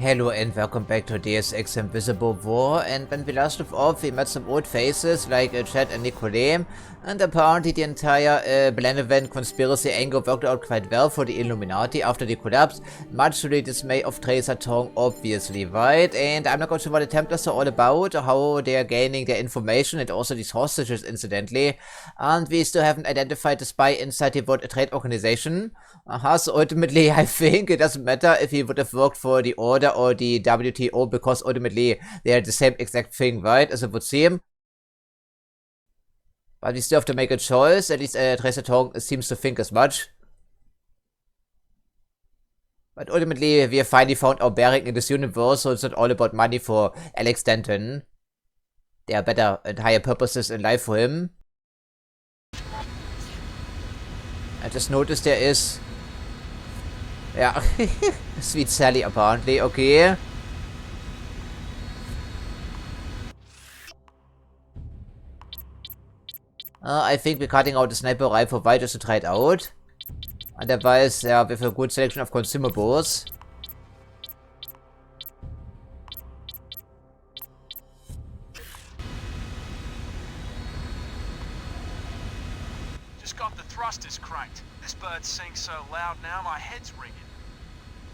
Hello and welcome back to Deus Ex Invisible War, and when we last left off we met some old faces like Chad and Nicolene, and apparently the entire benevolent conspiracy angle worked out quite well for the Illuminati after the collapse, much to the dismay of Tracer Tong, obviously, right? And I'm not going to know what the Templars are all about, or how they are gaining their information, and also these hostages incidentally, and we still haven't identified the spy inside the World Trade Organization. So ultimately I think it doesn't matter if he would have worked for the Order or the WTO, because ultimately they are the same exact thing, right, as it would seem. But we still have to make a choice, at least Tracer Tong seems to think as much. But ultimately we have finally found our bearing in this universe, so it's not all about money for Alex Denton. There are better and higher purposes in life for him. I just noticed there is... yeah, Sweet Sally apparently, okay. I think we're cutting out the sniper rifle right just to try it out. Otherwise, yeah, with a good selection of consumables. Just got the thrusters cranked. This bird sings so loud now my head's ringing.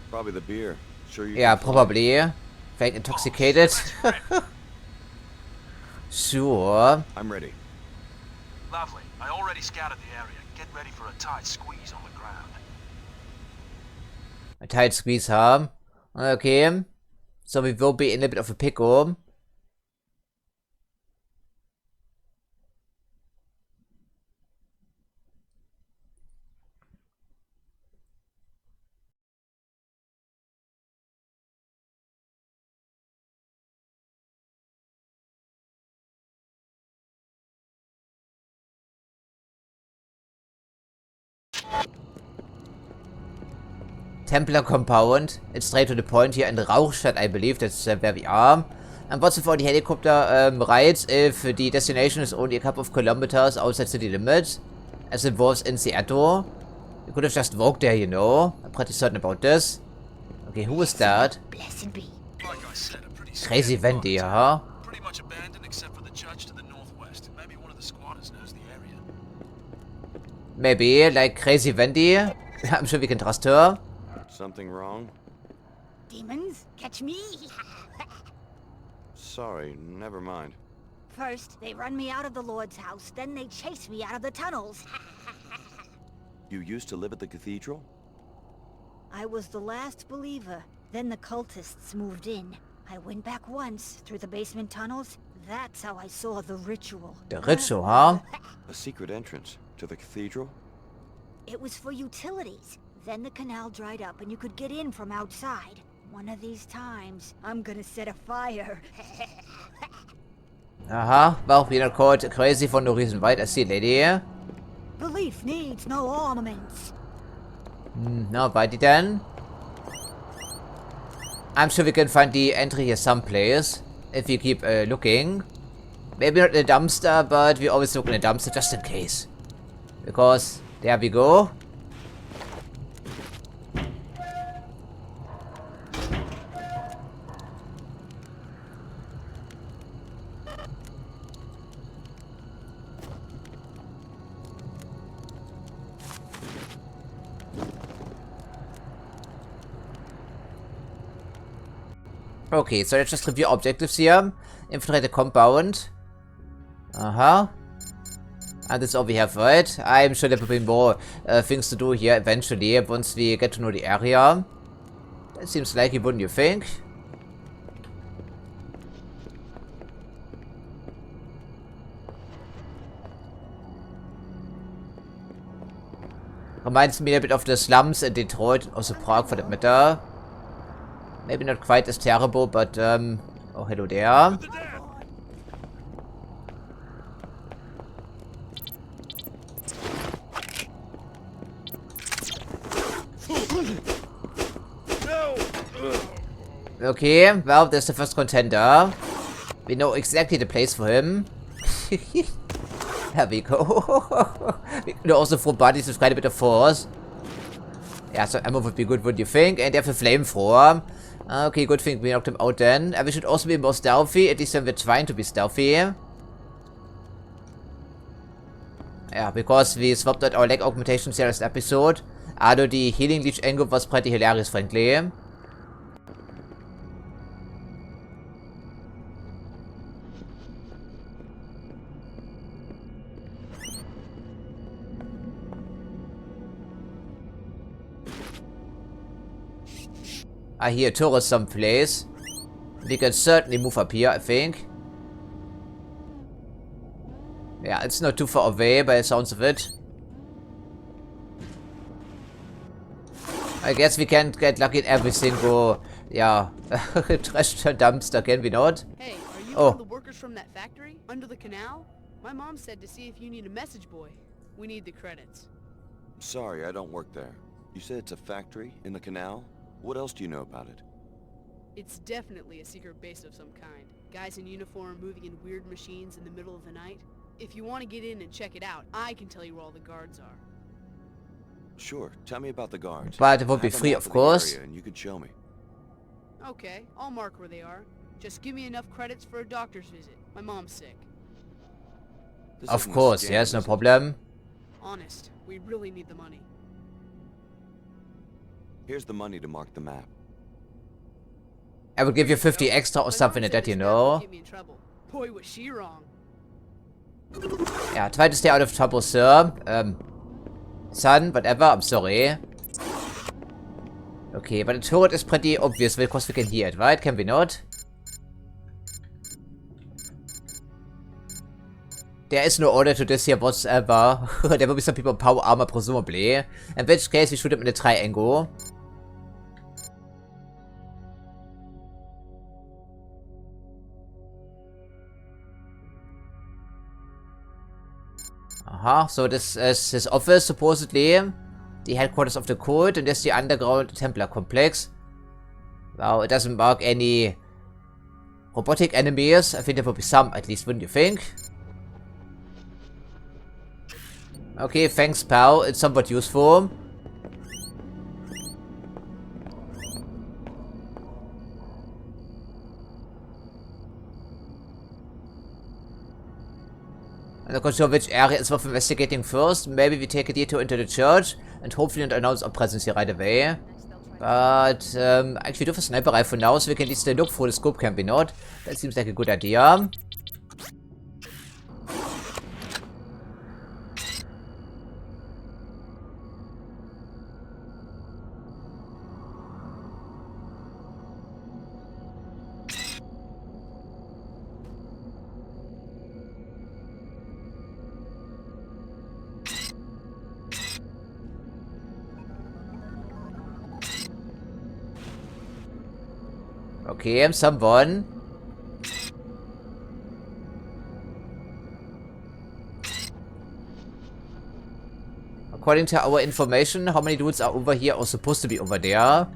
Probably the beer. Sure you Yeah, probably. Very intoxicated. Oh, Sure. I'm ready. lovely. I already scouted the area. Get ready for a tight squeeze on the ground. A tight squeeze, huh? Okay. So we will be in a bit of a pickle. Templar compound. It's straight to the point here in Rauchstadt, I believe. That's where we are. And what's for the helicopter rides if the destination is only a couple of kilometers outside city limits, as it was in Seattle? We could have just walked there, you know. I'm pretty certain about this. Okay, who was that? Blessed be. Like I said, a pretty Crazy Wendy, huh? Pretty much abandoned except for the church to the northwest. Maybe one of the squatters knows the area. Maybe, like Crazy Wendy. I'm sure we can trust her. Something wrong? Demons, catch me. Sorry, never mind. First, they run me out of the Lord's house, then they chase me out of the tunnels. You used to live at the cathedral? I was the last believer. Then the cultists moved in. I went back once, through the basement tunnels. That's how I saw the ritual. The ritual, huh? A secret entrance to the cathedral? It was for utilities. Then the canal dried up and you could get in from outside. One of these times, I'm gonna set a fire. Aha, well, we're not called crazy for no reason, right? I see, lady. Belief needs no ornaments. No, righty then. I'm sure we can find the entry here someplace, if we keep looking. Maybe not in the dumpster, but we always look in the dumpster just in case. Because, there we go. Okay, so let's just review objectives here. Infiltrate the compound. And that's all we have, right? I'm sure there will be more things to do here eventually, once we get to know the area. That seems likely, wouldn't you think? Reminds me a bit of the slums in Detroit, also Prague for that matter. Maybe not quite as terrible, but, oh, hello there. Okay, well, there's the first contender. We know exactly the place for him. There we go. We can also throw bodies with quite a bit of force. Yeah, so ammo would be good, wouldn't you think? And they have a flamethrower. Okay, good thing we knocked him out then. And we should also be more stealthy, at least when we're trying to be stealthy. Yeah, because we swapped out our leg augmentation last episode. Although the healing leech angle was pretty hilarious, frankly. I hear a turret someplace. We can certainly move up here, I think. Yeah, it's not too far away by the sounds of it. I guess we can't get lucky in every single, yeah, trash dumpster, can we not? Hey, are you Oh. one of the workers from that factory under the canal? My mom said to see if you need a message boy. We need the credits. Sorry, I don't work there. You said it's a factory in the canal? What else do you know about it? It's definitely a secret base of some kind. Guys in uniform moving in weird machines in the middle of the night. If you want to get in and check it out, I can tell you where all the guards are. Sure, tell me about the guards. But it would I be have a free, map of the course. area and you could show me. Okay, I'll mark where they are. Just give me enough credits for a doctor's visit. My mom's sick. This Of isn't a course, scam, yes, no is it? problem. Honest, we really need the money. Here's the money to mark the map. I will give you 50 Go. extra My or something mom like said that, you this guy would know. get me in trouble. Boy, was she wrong. Yeah, try to stay out of trouble, sir. Son, whatever, I'm sorry. Okay, but the turret is pretty obvious because we can hear it, right? Can we not? There is no order to this here whatsoever. There will be some people in power armor, presumably. In which case, we shoot him in a triangle. So this is his office, supposedly. The headquarters of the cult, and this is the underground Templar complex. Wow, it doesn't mark any robotic enemies. I think there will be some, at least, wouldn't you think? Okay, thanks, pal. It's somewhat useful. I'm not quite sure which area is worth investigating first. Maybe we take a detour into the church and hopefully not announce our presence here right away. But actually do for sniper rifle now, so we can at least look for the scope, can we not? That seems like a good idea. Okay, someone. According to our information, how many dudes are over here or supposed to be over there?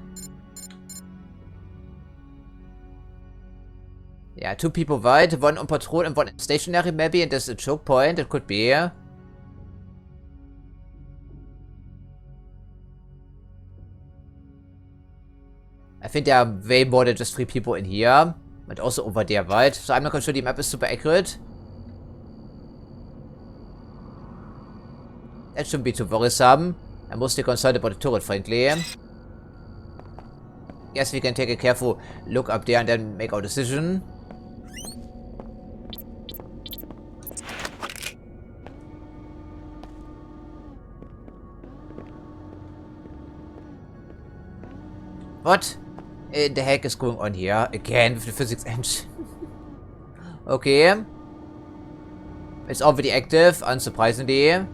Yeah, 2 people wide, 1 on patrol and 1 stationary maybe, and there's a choke point, it could be. I think there are way more than just 3 people in here. But also over there, right? So I'm not quite sure the map is super accurate. That shouldn't be too worrisome. I'm mostly concerned about the turret, frankly. Yes, we can take a careful look up there and then make our decision. What in the heck is going on here? Again with the physics engine. Okay. It's already active, unsurprisingly.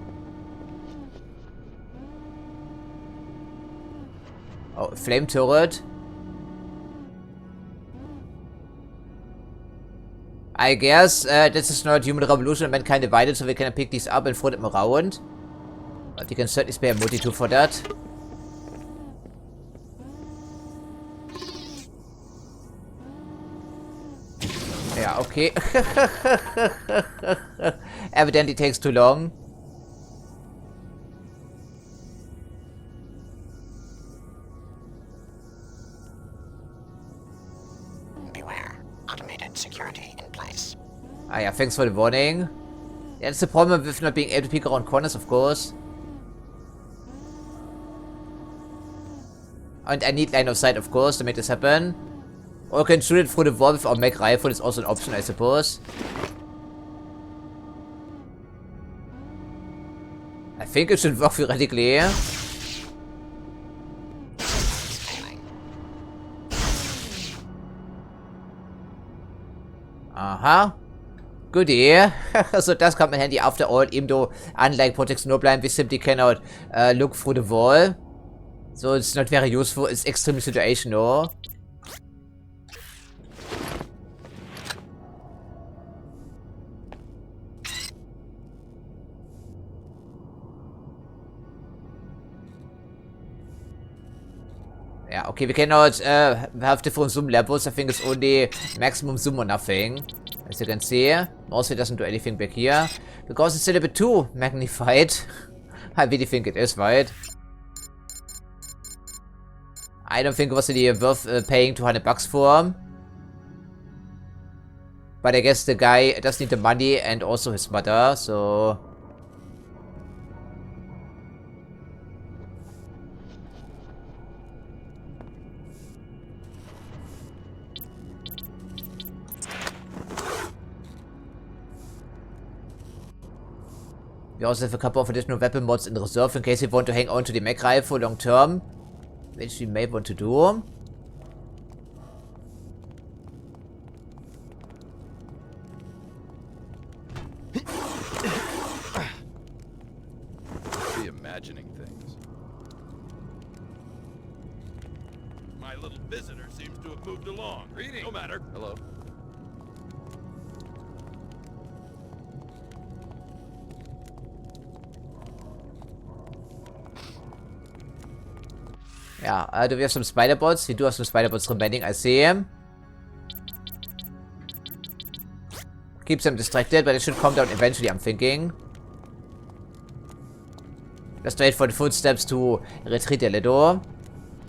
Oh, flame turret. I guess this is not human revolution and mankind divided, so we can pick these up and throw them around. But you can certainly spare a multi-tool for that. Yeah, okay. Evidently takes too long. adequate security in place. Ah yeah, thanks for the warning. That's the problem with not being able to peek around corners, of course. And I need line of sight, of course, to make this happen. Or I can shoot it through the wall with our mech rifle. It's also an option, I suppose. I think it should work theoretically. Aha. Goodie. So das kommt mein Handy after all, even though unlike Project Snowblind, we simply cannot look through the wall. So it's not very useful, it's extremely situational. Yeah, okay, we cannot have different zoom levels. I think it's only maximum zoom or nothing. As you can see, also it doesn't do anything back here. Because it's still a bit too magnified. I really think it is, right? I don't think it was really worth paying $200 for. But I guess the guy does need the money and also his mother, so... We also have a couple of additional weapon mods in reserve in case you want to hang on to the mech rifle long term. Which we may want to do. Be imagining things. My little visitor seems to have moved along. Greetings. No matter. Hello. Yeah, do we have some spider bots? We do have some spider bots remaining, I see him. Keeps them distracted, but it should calm down eventually, I'm thinking. Just wait for the footsteps to retreat a little.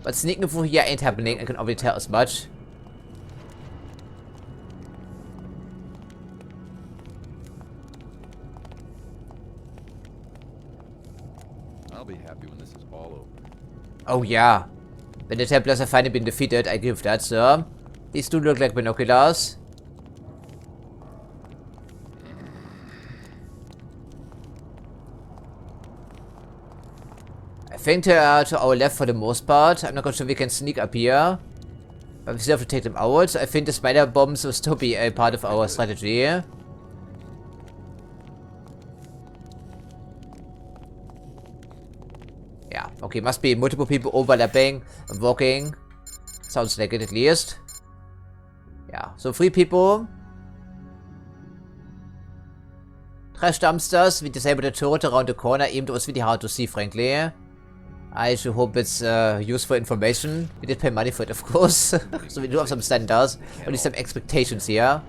But sneaking through here ain't happening, I can already tell as much. I'll be happy when this is all over. Oh yeah. When the Templars have finally been defeated, I give that, sir. These do look like binoculars. I think they are to our left for the most part. I'm not quite sure we can sneak up here. But we still have to take them out. I think the spider bombs will still be a part of our strategy. Yeah, okay, must be multiple people overlapping, walking. Sounds like it at least. Yeah, so 3 people. Trash dumpsters. We disabled the turret around the corner, even though it's really hard to see, frankly. I should hope it's useful information. We did pay money for it, of course. So we do have some standards, at least some expectations here.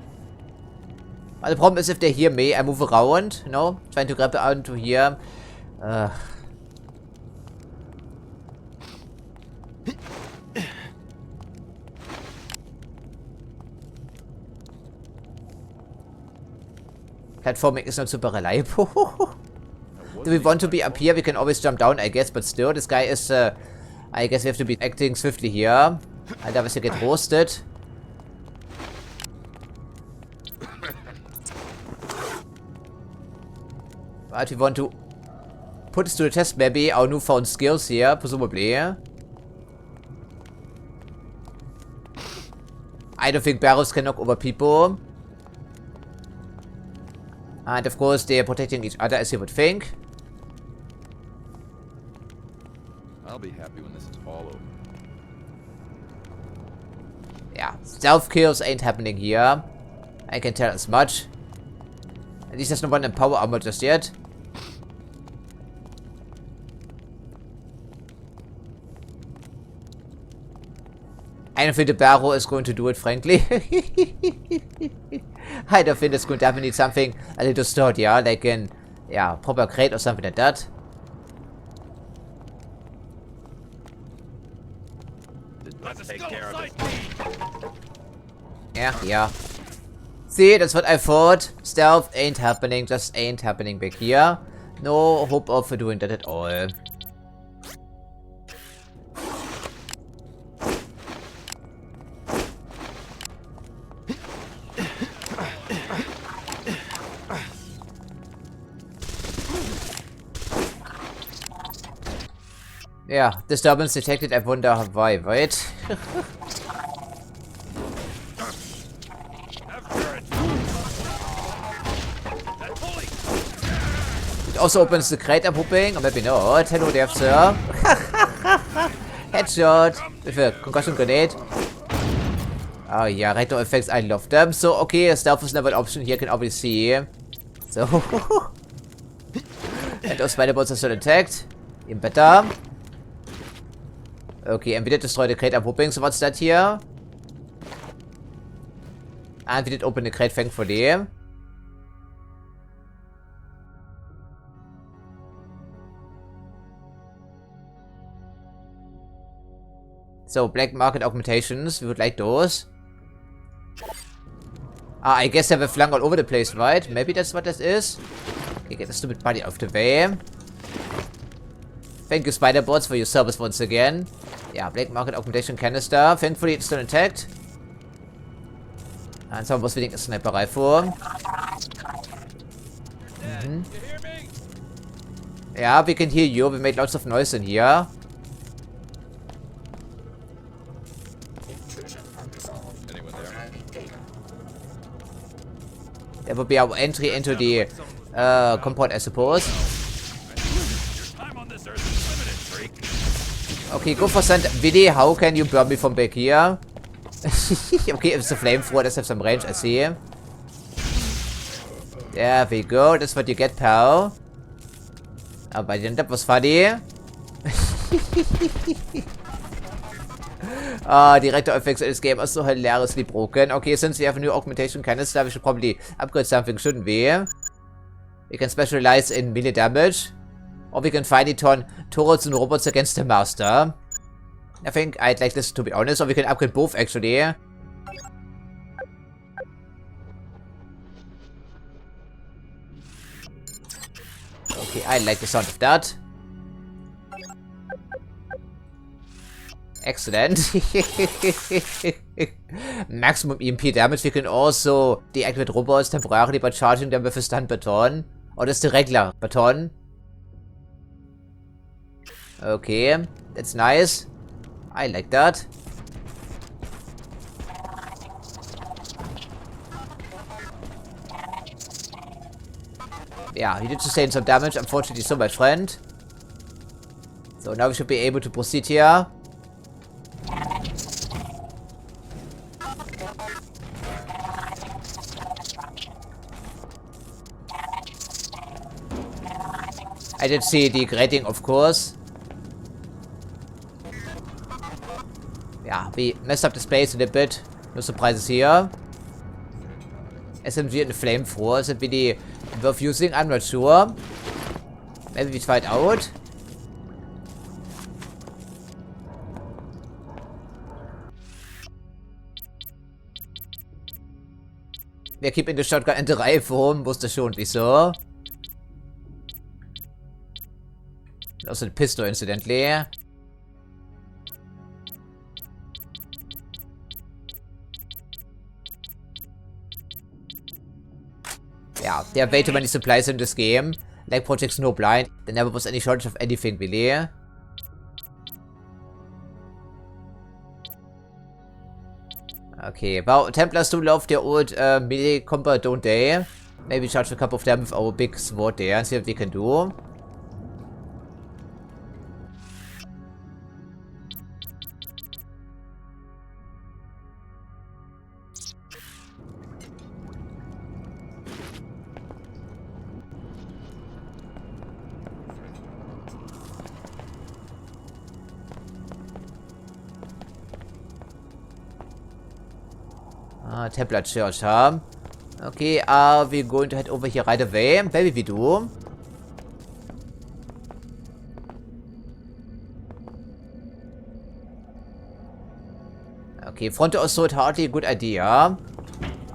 But the problem is if they hear me, I move around, you know, trying to grab onto here. Platforming is not super reliable. Do we want to be up here? We can always jump down, I guess, but still, this guy is, I guess we have to be acting swiftly here. Otherwise you get roasted. But we want to put this to the test, maybe, our newfound skills here, presumably. I don't think barrels can knock over people. And of course, they are protecting each other, as you would think. I'll be happy when this is all over. Yeah, stealth kills ain't happening here. I can tell as much. At least there's no one in power armor just yet. I don't think the barrel is going to do it, frankly. I don't think it's going to definitely need something a little sturdier, like an, yeah, proper crate or something like that. Let's take care of it. Yeah, yeah. See, that's what I thought. Stealth ain't happening, just ain't happening back here. No hope of doing that at all. Yeah, disturbance detected, I wonder why, right? It also opens the crate, I'm hoping, or maybe not. Hello there, sir. Headshot with a concussion grenade. Oh yeah, rectal effects, I love them. So, okay, stealth is never an option here, can obviously see. So, and those spider bots are still intact. Even better. Okay, and we did destroy the crate, I'm hoping. So what's that here? And we did open the crate, thankfully. So, black market augmentations, we would like those. Ah, I guess they were flung all over the place, right? Maybe that's what this is? Okay, get the stupid body out of the way. Thank you, spider bots, for your service once again. Yeah, black market augmentation canister. Thankfully, it's still intact. And someone was winning a sniper rifle. Yeah, we can hear you. We made lots of noise in here. That would be our entry into the compound, I suppose. Okay, go for send. Viddy, how can you burn me from back here? Okay, if it's a flamethrower, does have some range, I see. There we go, that's what you get, pal. Oh, but that was funny. The rectal effects in this game are so hilariously broken. Okay, since we have a new augmentation canister, we should probably upgrade something, shouldn't we? We can specialize in melee damage. Or we can finally turn turrets and robots against the master. I think I'd like this, to be honest. Or we can upgrade both, actually. Okay, I like the sound of that. Excellent. Maximum EMP damage. We can also deactivate robots temporarily by charging them with a stun baton. Or just the regular baton. Okay, that's nice. I like that. Yeah, he did sustain some damage, unfortunately, so my friend. So now we should be able to proceed here. I did see the grating, of course. Yeah, we messed up the space a little bit. No surprises here. SMG and the flamethrower. Is it really worth using? I'm not sure. Maybe we try it out. Wir keeping the shotgun in the Reifen. Wusste schon, wieso. Also the pistol, incidentally. Yeah, there are way too many supplies in this game. Like Project Snowblind, there never was any shortage of anything, really. Okay, well, Templars do love their old melee combat, don't they? Maybe charge a couple of them with our big sword there and see what we can do. Templar Church, huh? Okay, are we going to head over here right away? Maybe we do. Okay, front assault, hardly a good idea.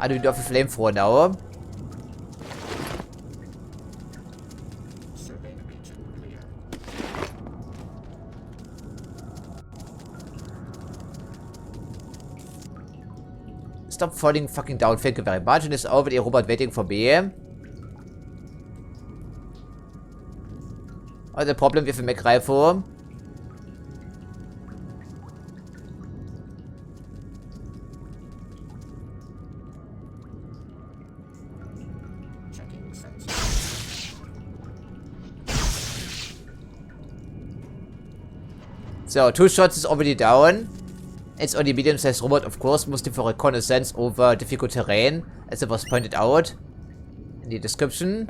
I do have a flamethrower now. Stop falling fucking down. Thank you very much. And it's over the robot waiting for me. Oh, the problem with the mech rifle. So, 2 shots is already down. It's only medium-sized robot, of course, mostly for reconnaissance over difficult terrain, as it was pointed out in the description.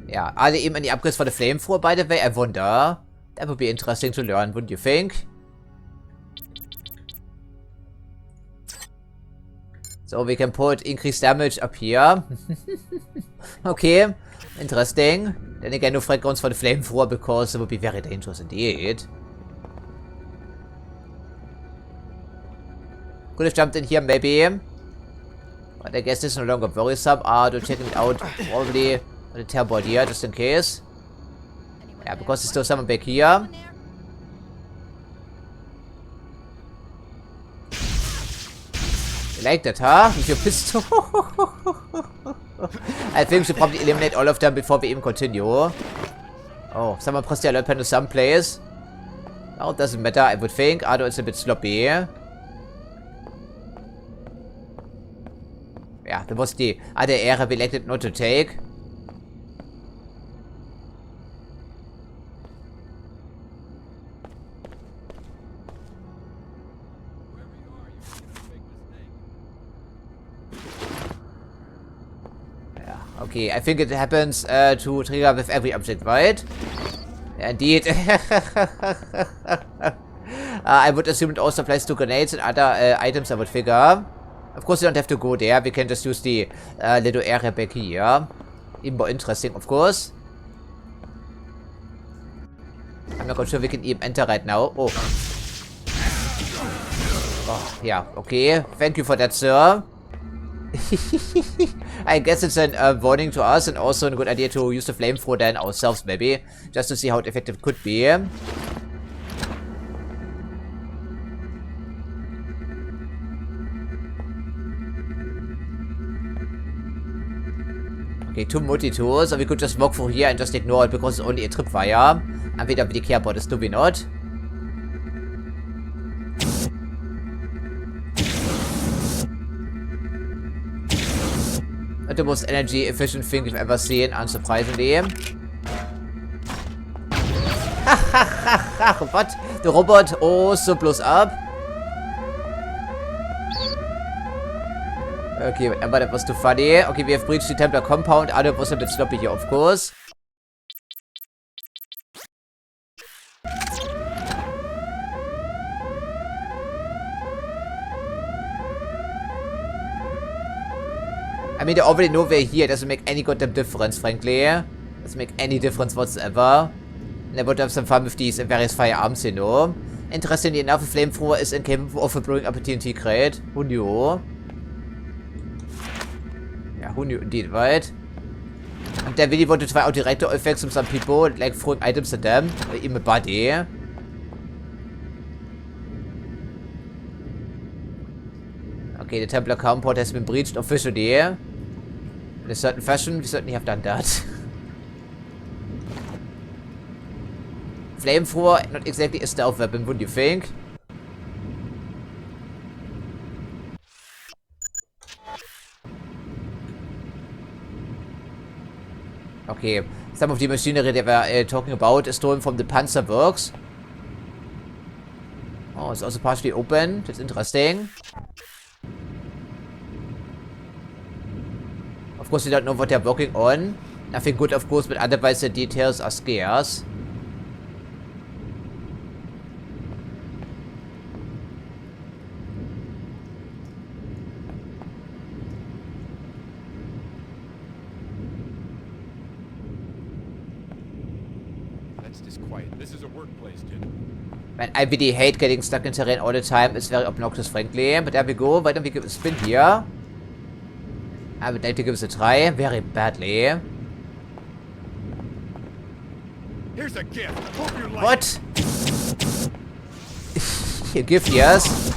Yeah, are there even any upgrades for the flamethrower, by the way? I wonder. That would be interesting to learn, wouldn't you think? So we can put increased damage up here. Okay, interesting. Then again, no fragments for the flamethrower because it would be very dangerous indeed. Could have jumped in here maybe. But I guess this is no longer worrisome. To check it out probably on the tearboard here just in case. Yeah, because there's still someone back here. You like that, huh? With your pistol? I think we should probably eliminate all of them before we even continue. Oh, someone pressed the alert panel someplace. Oh, it doesn't matter, I would think. Although it's a bit sloppy. Yeah, that was the other area we elected not to take. Okay, I think it happens to trigger with every object, right? Indeed. I would assume it also applies to grenades and other items, I would figure. Of course, you don't have to go there. We can just use the little area back here. Even more interesting, of course. I'm not quite sure we can even enter right now. Oh. Oh, yeah, okay. Thank you for that, sir. I guess it's a warning to us and also a good idea to use the flamethrower then ourselves maybe. Just to see how effective it could be. Okay, 2 multi-tools. So we could just walk through here and just ignore it because it's only a tripwire. And we don't really care about this, do we not? The most energy efficient thing we've ever seen, unsurprisingly. What? The robot also blows up? Okay, but that was too funny. Okay, we have breached the Templar compound. Other was a bit sloppy here, of course. I mean, they already know we're here. Doesn't make any goddamn difference, frankly. Doesn't make any difference whatsoever. And I would have some fun with these various firearms, you know. Interestingly enough, a flamethrower is incapable of blowing up a TNT crate. Who knew? Yeah, who knew indeed, right? And I really want to try out the rectal effects from some people, like throwing items at them, or even a body. Okay, the Templar compound has been breached officially. In a certain fashion, we certainly have done that. Flamethrower, not exactly a stealth weapon, wouldn't you think? Okay, some of the machinery they were talking about is stolen from the Panzer Works. Oh, it's also partially open. That's interesting. Of course, we don't know what they're working on. Nothing good, of course, but otherwise the details are scarce. Let's just quiet. This is a workplace, kid. Man, I really hate getting stuck in terrain all the time. It's very obnoxious, frankly. But there we go. Why don't we give it a spin here? I would like to give it a try. Very badly. Here's a gift. Hope you like What? A gift, yes.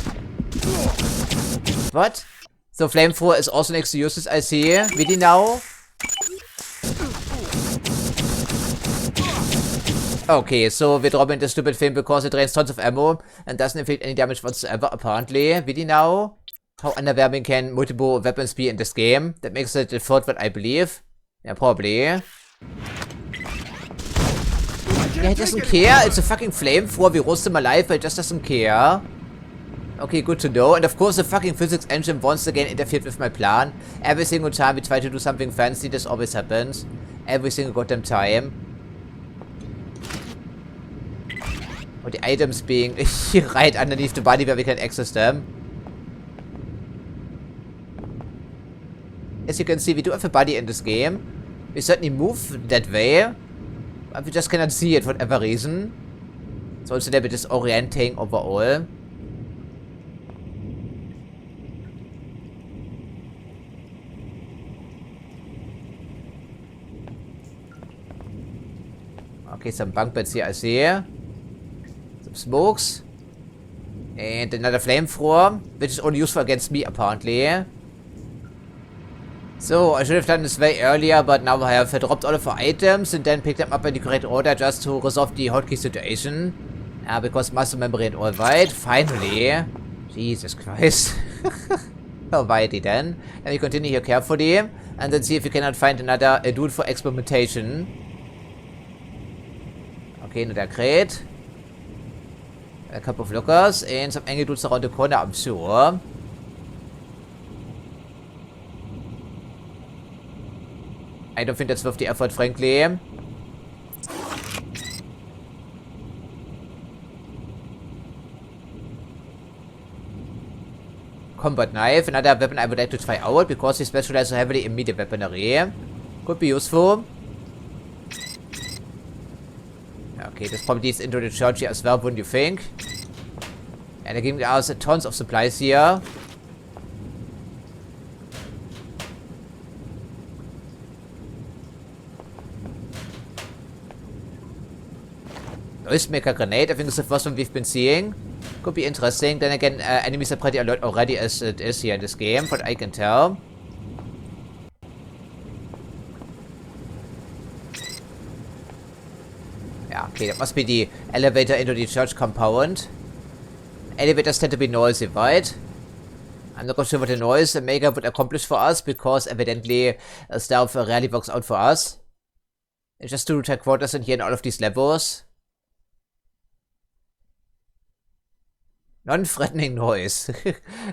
What? So flamethrower is also next to useless, I see. Really now? Okay, so we're dropping the stupid thing because it drains tons of ammo and doesn't inflict any damage whatsoever, apparently. Really now? How underwhelming can multiple weapons be in this game? That makes it the third one, I believe. Yeah, probably. Yeah, he doesn't care. It's a fucking flamethrower. We roast him alive, but he just doesn't care. Okay, good to know. And of course, the fucking physics engine once again interfered with my plan. Every single time we try to do something fancy, this always happens. Every single goddamn time. Or the items being right underneath the body where we can access them. As you can see, we do have a body in this game. We certainly move that way. But we just cannot see it for whatever reason. So it's a little bit disorienting overall. Okay, some bunk beds here, I see. Some smokes. And another flamethrower, which is only useful against me, apparently. So, I should have done this way earlier, but now I have dropped all of our items and then picked them up in the correct order just to resolve the hotkey situation. Because muscle memory and all right. Finally. Jesus Christ. Alrighty then. And we continue here carefully. And then see if we cannot find another dude for experimentation. Okay, another crate. A couple of lookers. And some angry dudes around the corner, I'm sure. I don't think that's worth the effort, frankly. Combat knife, another weapon I would like to try out because we specialize so heavily in melee weaponry. Could be useful. Okay, this probably leads into the church here as well, wouldn't you think? And they're giving us tons of supplies here. Noisemaker grenade, I think it's the first one we've been seeing. Could be interesting. Then again, enemies are pretty alert already as it is here in this game, what I can tell. Yeah, okay, that must be the elevator into the church compound. Elevators tend to be noisy, right? I'm not quite sure what the noise maker would accomplish for us, because evidently stealth rarely works out for us. It's just to check quarters in here in all of these levels. Non-threatening noise.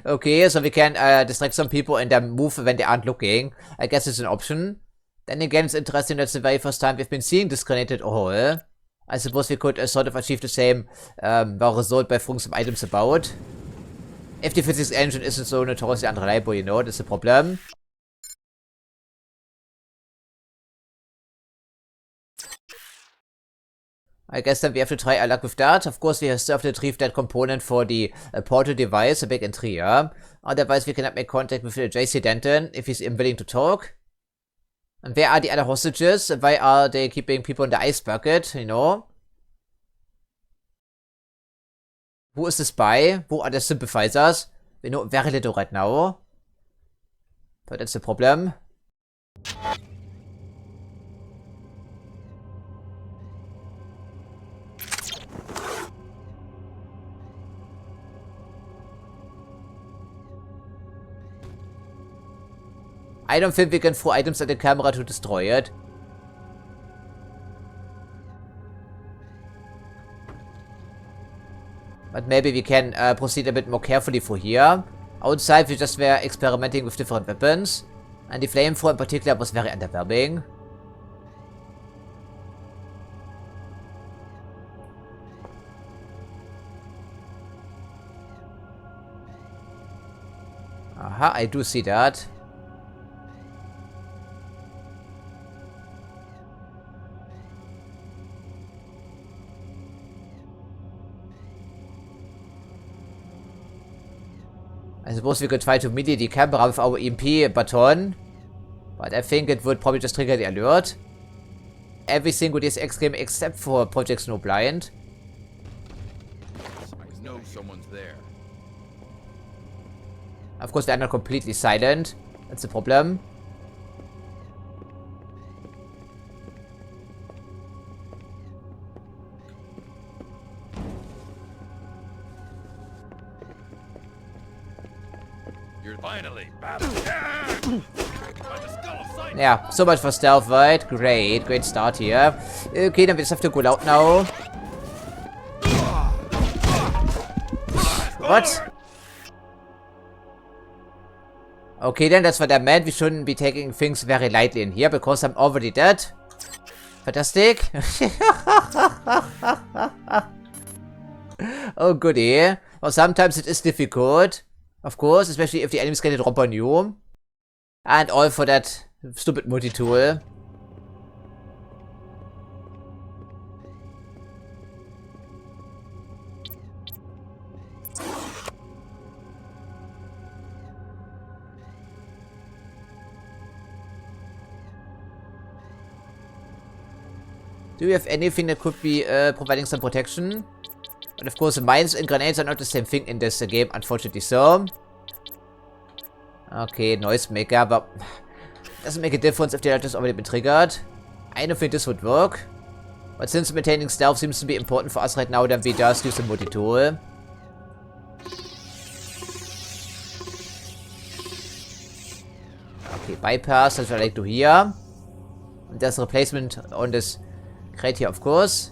Okay, so we can distract some people and then move when they aren't looking. I guess it's an option. Then again, it's interesting that's the very first time we've been seeing this grenade at all. I suppose we could sort of achieve the same result by throwing some items about. If the physics engine isn't so notoriously unreliable, you know, that's the problem. I guess then we have to try our luck with that. Of course, we still have to retrieve that component for the portal device, a big entry, yeah. Otherwise, we cannot make contact with JC Denton if he's willing to talk. And where are the other hostages? Why are they keeping people in the ice bucket, you know? Who is the spy? Who are the sympathizers? We know very little right now. But that's the problem. I don't think we can throw items at the camera to destroy it. But maybe we can proceed a bit more carefully for here. Outside we just were experimenting with different weapons. And the flamethrower in particular was very underwhelming. Aha, I do see that. I suppose we could try to melee the camera with our EMP baton. But I think it would probably just trigger the alert. Every single Deus Ex game except for Project Snowblind. I know someone's there. Of course, they're not completely silent. That's the problem. You're finally back. Yeah, so much for stealth, right? Great start here. Okay, then we just have to go out now. What? Okay, then that's what I meant. We shouldn't be taking things very lightly in here because I'm already dead. Fantastic. Oh, goody. Well, sometimes it is difficult. Of course, especially if the enemies get a drop on you. And all for that stupid multi-tool. Do you have anything that could be providing some protection? And of course, mines and grenades are not the same thing in this game, unfortunately so. Okay, noisemaker, but doesn't make a difference if the alert has already been triggered. I don't think this would work. But since maintaining stealth seems to be important for us right now, then we just use the multi-tool. Okay, bypass, that's what I like to hear. And there's a replacement on this crate here, of course.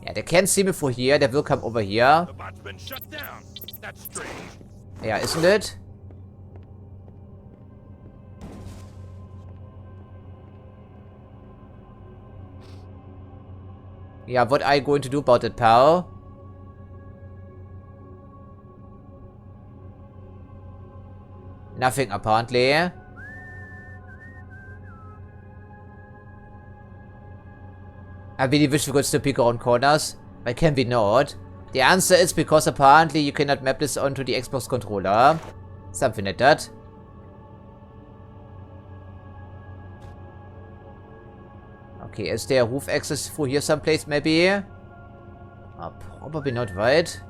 Yeah, they can't see me from here, they will come over here. The bot's been shut down. That's strange. Yeah, isn't it? Yeah, what are you going to do about it, pal? Nothing, apparently. I really wish we could still peek around corners. Why can we not? The answer is because apparently you cannot map this onto the Xbox controller. Something like that. Okay, is there roof access through here someplace maybe? Probably not, right?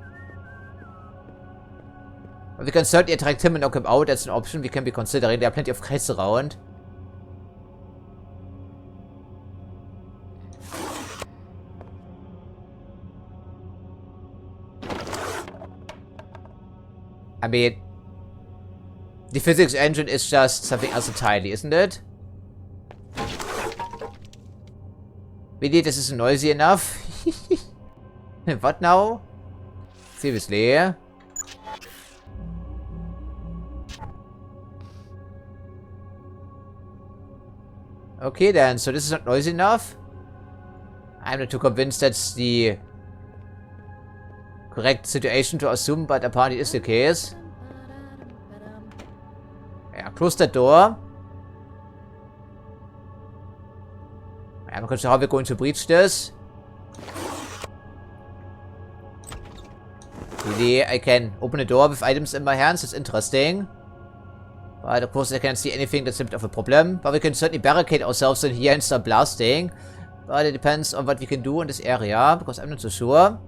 But we can certainly attract him and knock him out. That's an option we can be considering. There are plenty of crates around. I mean, the physics engine is just something else entirely, isn't it? Really, this isn't noisy enough? What now? Seriously? Okay then, so this is not noisy enough? I'm not too convinced that's the correct situation to assume, but apparently it is the case. Yeah, close the door. I'm not sure how we're going to breach this. Really, I can open a door with items in my hands. That's interesting. But of course I can't see anything that's a bit of a problem. But we can certainly barricade ourselves in here and start blasting. But it depends on what we can do in this area, because I'm not so sure.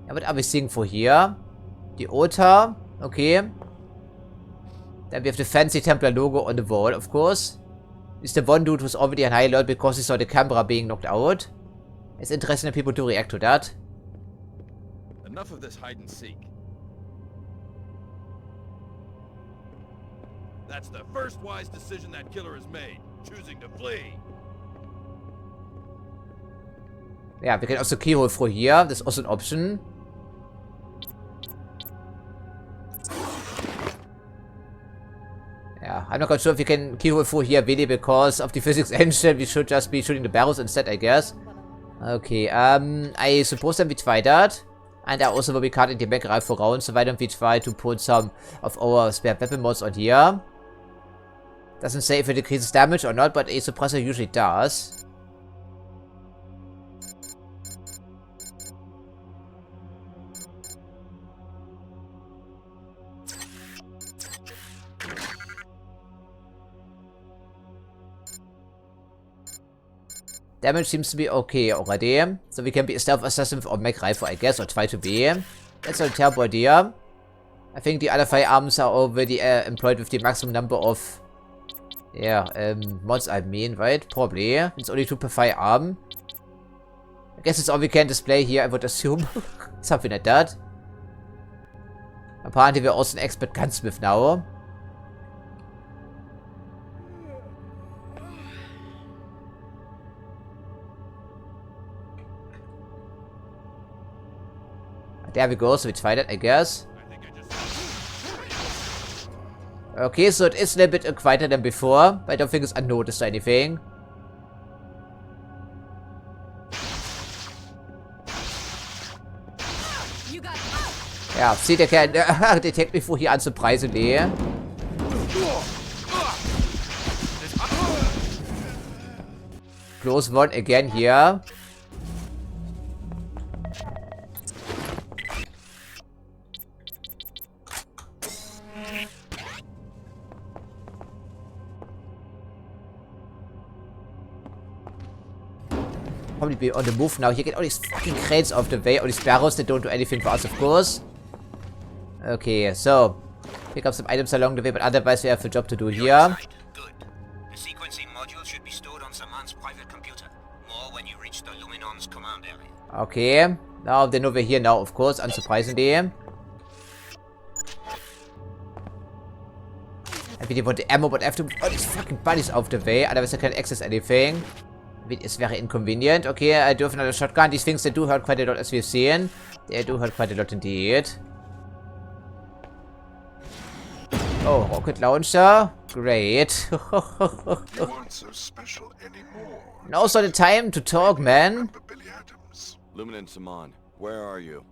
Yeah, what are we seeing for here? The altar. Okay. Then we have the fancy Templar logo on the wall, of course. Is the one dude who's already on high alert because he saw the camera being knocked out. It's interesting that people do react to that. Enough of this hide and seek. That's the first wise decision that killer has made, choosing to flee. Yeah, we can also keyhole through here. That's also an option. Yeah, I'm not quite sure if we can keyhole through here really because of the physics engine. We should just be shooting the barrels instead, I guess. Okay, I suppose then we try that. And I also will be cutting the back rifle round, so why don't we try to put some of our spare weapon mods on here. Doesn't say if it increases damage or not, but a suppressor usually does. Damage seems to be okay already. So we can be a stealth assassin with our mech rifle, I guess, or try to be. That's a terrible idea. I think the other firearms are already employed with the maximum number of... yeah, mods I mean, right? Probably. It's only 2 per firearm. I guess it's all we can display here, I would assume. Something like that. Apparently we're also an expert gunsmith now. There we go, so we tried it, I guess. Okay, so it is a little bit quieter than before, but I don't think it's unnoticed or anything. Ja, sieht der Kerl, detect mich vorher an, surprisingly. Close one again here. Probably be on the move now. Here get all these fucking crates off the way, all these barrels that don't do anything for us, of course. Okay, so pick up some items along the way, but otherwise we have a job to do here. Good. The sequencing module should be stored on Saman's private computer. More when you reach the Luminon's command area. Okay, now they know we're here now, of course, unsurprisingly. And we didn't want the ammo, but I have to move all these fucking buddies off the way, otherwise I can't access anything. It is very inconvenient. Okay, I do have another shotgun. These things, they do hurt quite a lot, as we've seen. They do hurt quite a lot indeed. Oh, rocket launcher. Great. You aren't so special anymore. Now's not the time to talk, man. Remember Billy Adams? Lumin and Saman, where are you?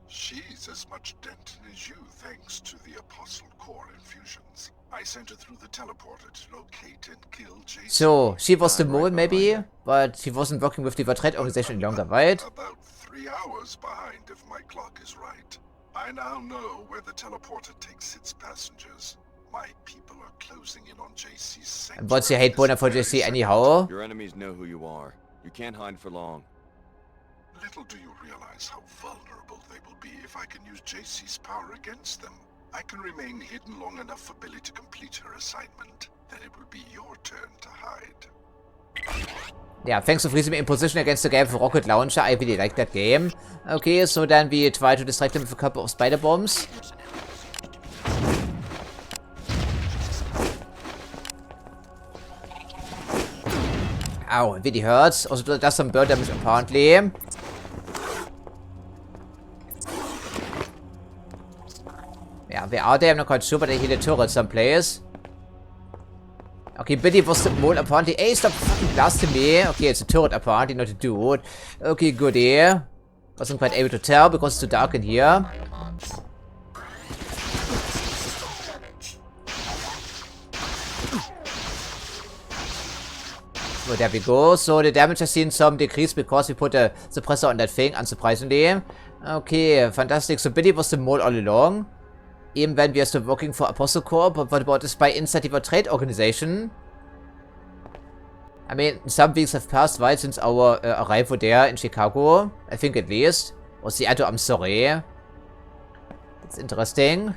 She's as much dented as you thanks to the Apostle Core infusions. I sent her through the teleporter to locate and kill Jason. So, she was the mole maybe, but she wasn't working with the Trade organization any longer, right? About 3 hours behind if my clock is right. I now know where the teleporter takes its passengers. My people are closing in on JC's sanctuary. And what's your hate boner for JC anyhow? Your enemies know who you are. You can't hide for long. Little do you realize how vulnerable they will be if I can use JC's power against them. I can remain hidden long enough for Billy to complete her assignment. Then it will be your turn to hide. Yeah, thanks for freezing me in position against the game for rocket launcher. I really like that game. Okay, so then we try to distract him with a couple of spider bombs. Ow, it really hurts. Also does some burn damage apparently. Yeah, where are they? I'm not quite sure, but I hear the turret someplace. Okay, Billy was the mole apparently. Hey, stop fucking blasting me. Okay, it's a turret apparently, not a dude. Okay, goodie. Wasn't quite able to tell because it's too dark in here. So there we go. So the damage has seen some decrease because we put a suppressor on that thing, unsurprisingly. Okay, fantastic. So Billy was the mole all along. Even when we are still working for Apostle Corps, but what about the spy inside the trade organization? I mean, some weeks have passed, right, since our arrival there in Chicago. I think at least. Or Seattle, I'm sorry. That's interesting.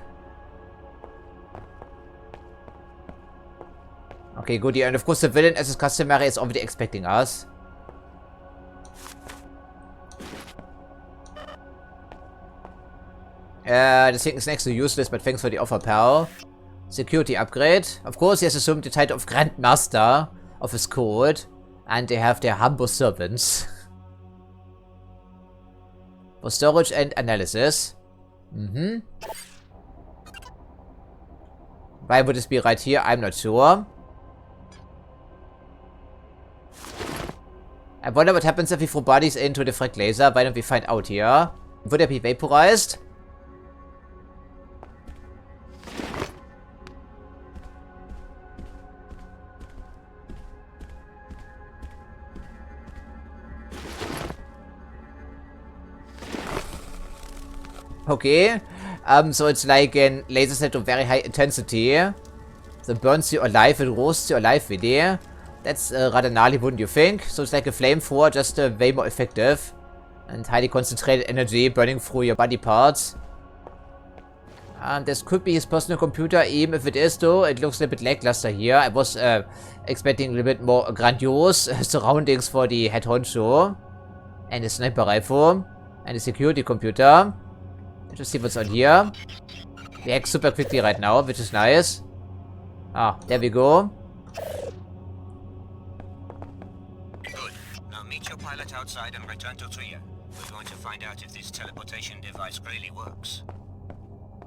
Okay, good. And of course the villain, as is customary, is already expecting us. This thing is next to useless, but thanks for the offer, pal. Security upgrade. Of course, he has assumed the title of Grand Master of his code. And they have their humble servants. For storage and analysis. Why would this be right here? I'm not sure. I wonder what happens if we throw bodies into the frack laser. Why don't we find out here? Would it be vaporized? Okay, so it's like a laser set of very high intensity. So it burns you alive, it roasts you alive, really. That's rather gnarly, wouldn't you think? So it's like a flamethrower, just way more effective. And highly concentrated energy burning through your body parts. And this could be his personal computer, even if it is though. It looks a little bit lackluster here. I was expecting a little bit more grandiose surroundings for the head honcho. And a sniper rifle. And a security computer. Let's just see what's on here. We hack super quickly right now, which is nice. Ah, there we go. Good. Now meet your pilot outside and return to Trier. We're going to find out if this teleportation device really works.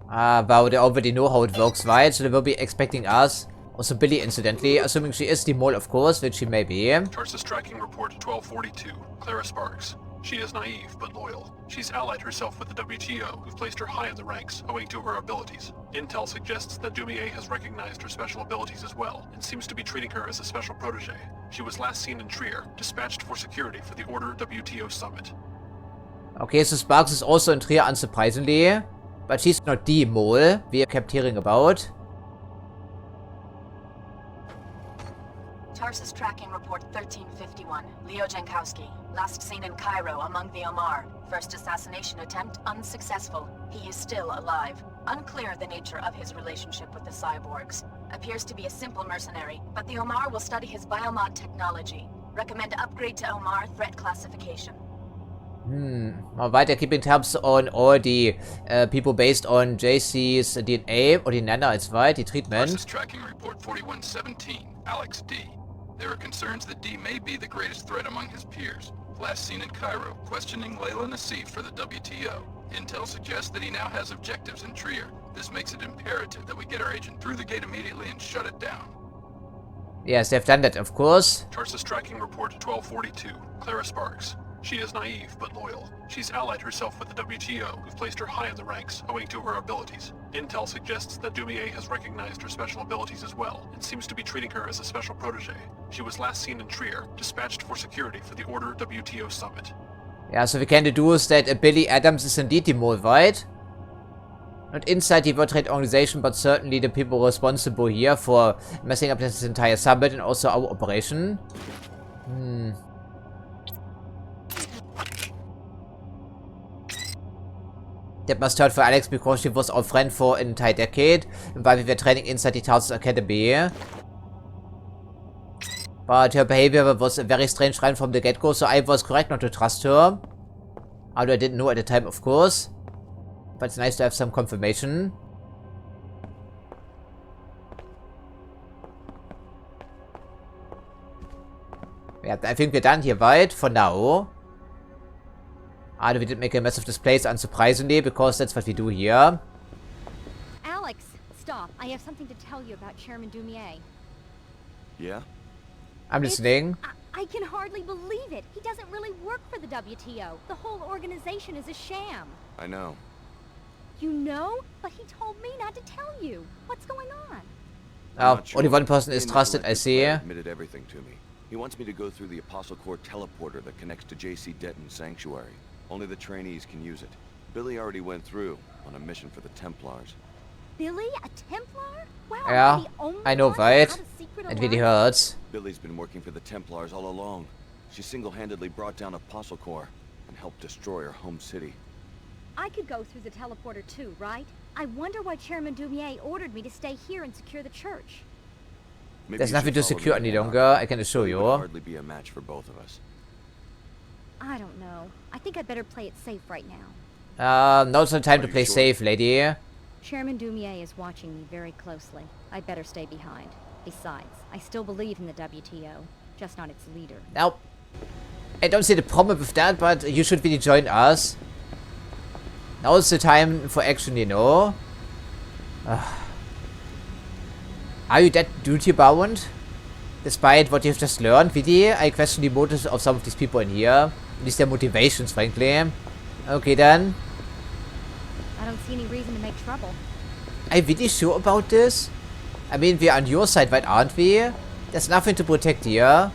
Ah, wow, they already know how it works, right? So they will be expecting us. Also Billy, incidentally, assuming she is the mole, of course, which she may be. Tarsus tracking report 1242. Clara Sparks. She is naive, but loyal. She's allied herself with the WTO, who've placed her high in the ranks, owing to her abilities. Intel suggests that Dumier has recognized her special abilities as well, and seems to be treating her as a special protege. She was last seen in Trier, dispatched for security for the Order WTO Summit. Okay, so Sparks is also in Trier, unsurprisingly. But she's not the mole we kept hearing about. Tarsus tracking report 1351. Leo Jankowski. Last seen in Cairo among the Omar. First assassination attempt unsuccessful. He is still alive. Unclear the nature of his relationship with the cyborgs. Appears to be a simple mercenary, but the Omar will study his biomod technology. Recommend upgrade to Omar threat classification. Mal weiter keeping tabs on all the people based on JC's DNA or die Nana als weit, die Treatment. Tarsus tracking report 4117. Alex D. There are concerns that D may be the greatest threat among his peers. Last seen in Cairo, questioning Layla Nassif for the WTO. Intel suggests that he now has objectives in Trier. This makes it imperative that we get our agent through the gate immediately and shut it down. Yes, they've done that, of course. Tarsus tracking report 1242. Clara Sparks. She is naive, but loyal. She's allied herself with the WTO, who've placed her high in the ranks, owing to her abilities. Intel suggests that Dumier has recognized her special abilities as well, and seems to be treating her as a special protege. She was last seen in Trier, dispatched for security for the Order WTO Summit. Ja, so we can deduce that Billy Adams is indeed the mole, right? Not inside the World Trade Organization, but certainly the people responsible here for messing up this entire summit and also our operation. That must hurt for Alex because she was our friend for an entire decade while we were training inside the Tarsus Academy. But her behavior was very strange right from the get-go, so I was correct not to trust her. Although I didn't know at the time, of course. But it's nice to have some confirmation. Yeah, I think we're done here, right? For now. Although we did make a mess of this place, unsurprisingly, because that's what we do here. Alex, stop. I have something to tell you about Chairman Dumier. Yeah? I'm listening. I can hardly believe it. He doesn't really work for the WTO. The whole organization is a sham. I know. You know? But he told me not to tell you. What's going on? Oh, only one person is trusted, I see. Admitted everything to me. He wants me to go through the Apostle Core teleporter that connects to JC Denton's sanctuary. Only the trainees can use it. Billy already went through on a mission for the Templars. Billy? A Templar? Wow, Yeah, the only I know, one right? without a secret It really alliance? hurts. Billy's been working for the Templars all along. She single-handedly brought down Apostle Core and helped destroy her home city. I could go through the teleporter too, right? I wonder why Chairman Dumier ordered me to stay here and secure the church. Maybe There's you nothing should to follow secure me any now. longer, I can assure Billy you. would hardly be a match for both of us. I don't know. I think I'd better play it safe right now. Now's the time Are to you play sure? safe, lady. Chairman Dumier is watching me very closely. I'd better stay behind. Besides, I still believe in the WTO, just not its leader. Now, I don't see the problem with that, but you should really join us. Now's the time for action, you know. Are you that duty bound? Despite what you've just learned, really? I question the motives of some of these people in here. At least their motivations, frankly. Okay then. I don't see any reason to make trouble. Are you really sure about this? I mean, we're on your side, right, aren't we? There's nothing to protect here.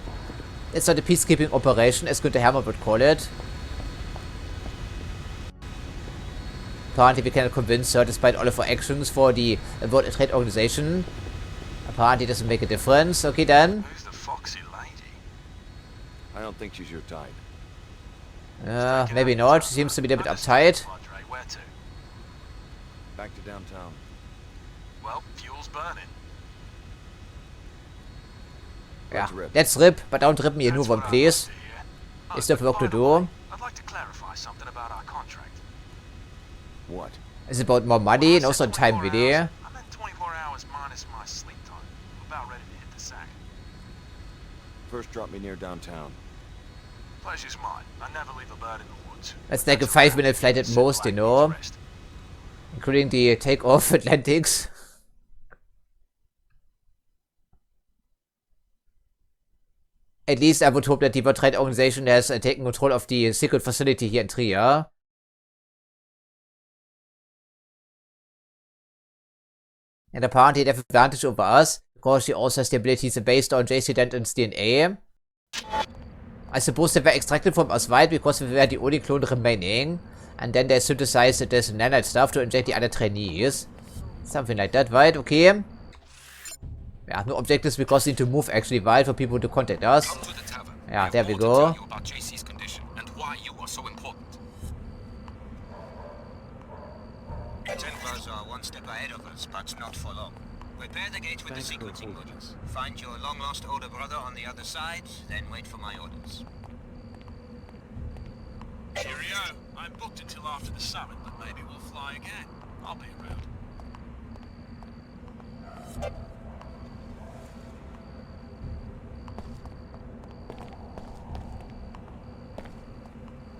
It's not a peacekeeping operation, as Günther Hammer would call it. Apparently we cannot convince her despite all of our actions for the World Trade Organization. Apparently it doesn't make a difference. Okay then. Who's the foxy I don't think she's your type. Maybe not. She seems to be a bit uptight. Where to? Back to downtown. Well, fuel's burning. Yeah, let's rip, but don't rip me a new one, please. Is there work to do? I'd like to clarify something about our contract. What? Is it about more money and also a time video? I meant 24 hours minus my sleep time. I'm about ready to hit the sack. First drop me near downtown. Pleasure's mine. I never leave a bird in the woods. That's like a 5-minute flight at most, you know. Including the takeoff Atlantics. At least I would hope that the World Trade Organization has taken control of the secret facility here in Trier. And apparently they have advantage over us, because she also has the abilities based on JC Denton's DNA. I suppose they were extracted from us, right? Because we were the only clone remaining. And then they synthesized this nanite stuff to inject the other trainees. Something like that, right? Okay. Yeah, no objectives because we need to move actually, right? For people to contact us. Yeah, there we go. Templars are one step ahead of us, but not for long. Repair the gate with the sequencing modules. Find your long-lost older brother on the other side, then wait for my orders. Cheerio. I'm booked until after the summit, but maybe we'll fly again. I'll be around.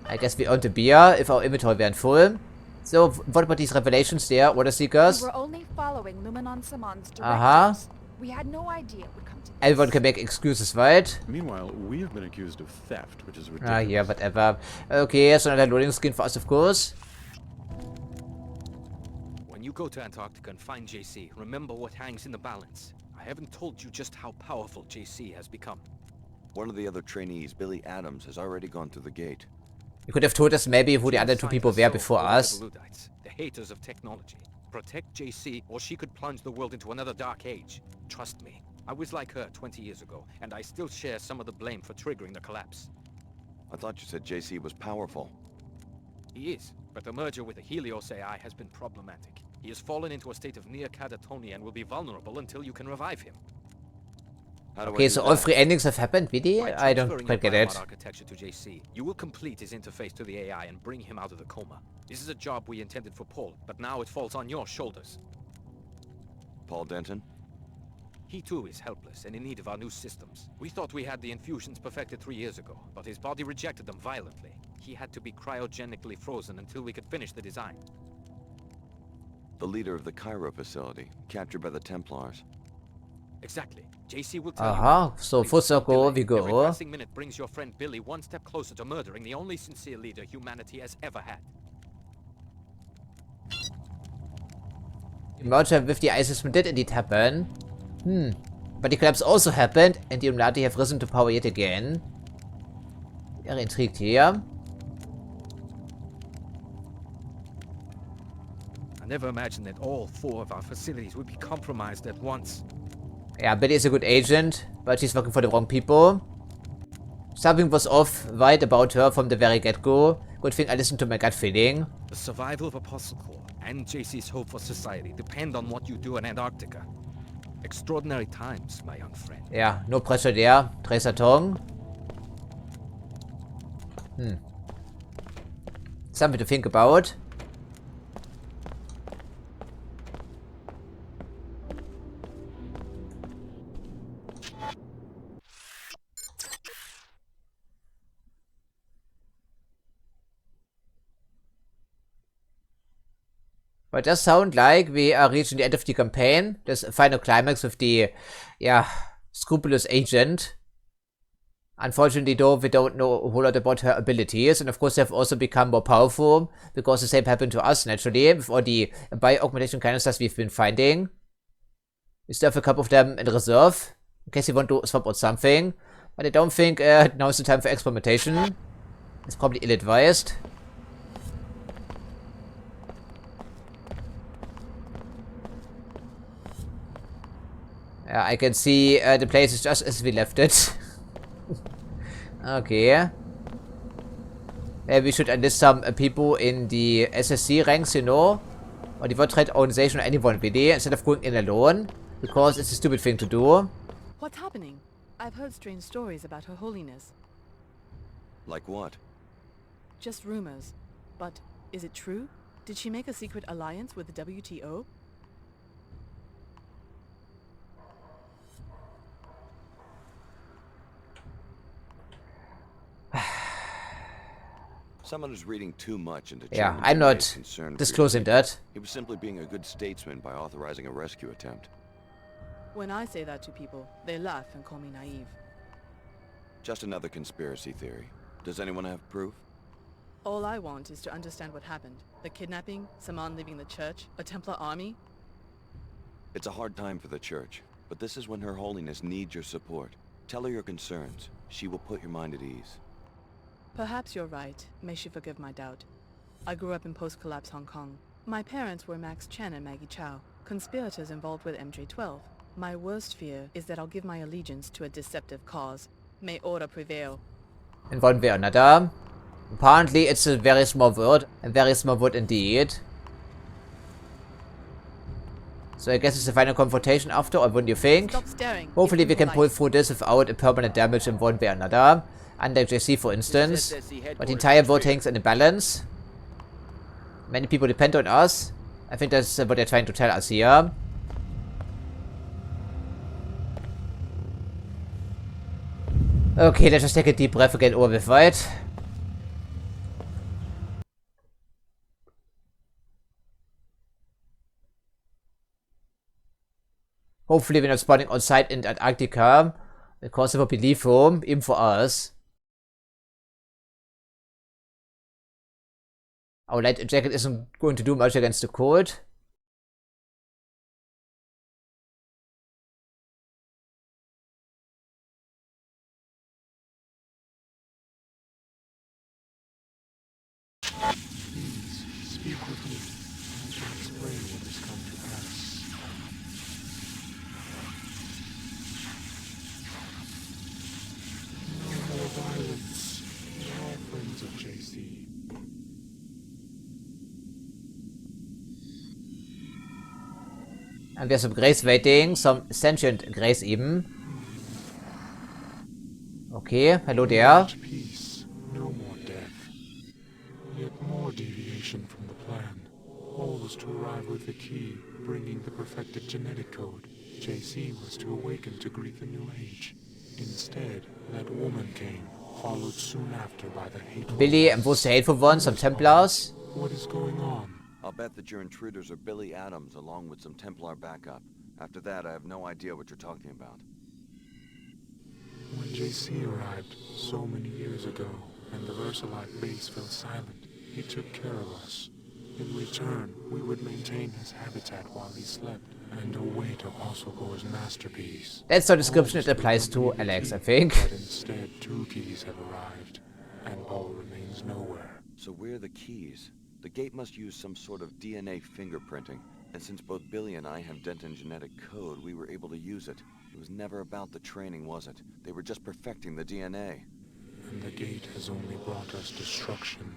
I guess we earned a beer if our inventory weren't full. So, what about these revelations there, Order Seekers? We were only following Luminon Saman's directives. We had no idea it would come to this. Everyone can make excuses, right? Meanwhile, we have been accused of theft, which is ridiculous. Ah, yeah, whatever. Okay, so another loading screen for us, of course. When you go to Antarctica and find JC, remember what hangs in the balance. I haven't told you just how powerful JC has become. One of the other trainees, Billy Adams, has already gone through the gate. You could have told us maybe who the other two people were before us. The haters of technology. Protect JC, or she could plunge the world into another dark age. Trust me, I was like her 20 years ago, and I still share some of the blame for triggering the collapse. I thought you said JC was powerful. He is, but the merger with the Helios AI has been problematic. He has fallen into a state of near catatonia and will be vulnerable until you can revive him. Okay, so all 3 endings have happened, really? I don't quite get it. Architecture to JC, you will complete his interface to the AI and bring him out of the coma. This is a job we intended for Paul, but now it falls on your shoulders. Paul Denton? He too is helpless and in need of our new systems. We thought we had the infusions perfected 3 years ago, but his body rejected them violently. He had to be cryogenically frozen until we could finish the design. The leader of the Cairo facility, captured by the Templars. Exactly. JC will tell you. So full circle we go. Every passing minute brings your friend Billy one step closer to murdering the only sincere leader humanity has ever had. The merger with the ISIS did indeed happen. But the collapse also happened, and the Illuminati have risen to power yet again. Very intrigued here. I never imagined that all 4 of our facilities would be compromised at once. Yeah, Billy is a good agent, but she's working for the wrong people. Something was off right about her from the very get-go. Good thing I listened to my gut feeling. The survival of Apostle Corps and JC's hope for society depend on what you do in Antarctica. Extraordinary times, my young friend. Yeah, no pressure there. Tracer Tong. Something to think about. But it does sound like we are reaching the end of the campaign. This final climax with the, scrupulous agent. Unfortunately though, we don't know a whole lot about her abilities. And of course they have also become more powerful. Because the same happened to us naturally. With all the bio-augmentation canisters we've been finding. We still have a couple of them in reserve. In case you want to swap out something. But I don't think now is the time for experimentation. It's probably ill-advised. I can see the place is just as we left it. Okay. We should enlist some people in the SSC ranks, you know, or the World Trade Organization or anyone really, instead of going in alone, because it's a stupid thing to do. What's happening? I've heard strange stories about Her Holiness. Like what? Just rumors. But is it true? Did she make a secret alliance with the WTO? Someone is reading too much into Yeah, I'm not disclosing that. He was simply being a good statesman by authorizing a rescue attempt. When I say that to people, they laugh and call me naive. Just another conspiracy theory. Does anyone have proof? All I want is to understand what happened. The kidnapping, Saman leaving the church, a Templar army. It's a hard time for the church, but this is when Her Holiness needs your support. Tell her your concerns. She will put your mind at ease. Perhaps you're right. May she forgive my doubt. I grew up in post-collapse Hong Kong. My parents were Max Chen and Maggie Chow, conspirators involved with MJ-12. My worst fear is that I'll give my allegiance to a deceptive cause. May order prevail. And one way or another. Apparently it's a very small world. A very small world indeed. So I guess it's a final confrontation after, or wouldn't you think? Stop staring. Hopefully we can pull through this without a permanent damage in one way or another. Unlike JC for instance. But the entire world hangs in a balance. Many people depend on us. I think that's what they're trying to tell us here. Okay, let's just take a deep breath again over the fight. Hopefully we're not spawning on site in Antarctica, because it would be lethal, even for us. Our light jacket isn't going to do much against the cold. Please, speak with me. I can explain what has come to pass. No more violence. We're all friends of JC. And we have some Grace waiting, some sentient Grace even. Okay, hello there. Peace, no more death. Yet more deviation from the plan. All was to arrive with the key, bringing the perfected genetic code. JC was to awaken to greet the new age. Instead, that woman came, followed soon after by the hateful Billy and both the hateful ones, some Templars. What is going on? I'll bet that your intruders are Billy Adams along with some Templar backup. After that, I have no idea what you're talking about. When JC arrived so many years ago, and the Versalite base fell silent, he took care of us. In return, we would maintain his habitat while he slept, and await Apostle Gore's masterpiece. That's the description it applies to Alex, I think. But instead, 2 keys have arrived, and Paul remains nowhere. So we're the keys. The gate must use some sort of DNA fingerprinting, and since both Billy and I have Denton genetic code, we were able to use it. It was never about the training, was it? They were just perfecting the DNA. And the gate has only brought us destruction.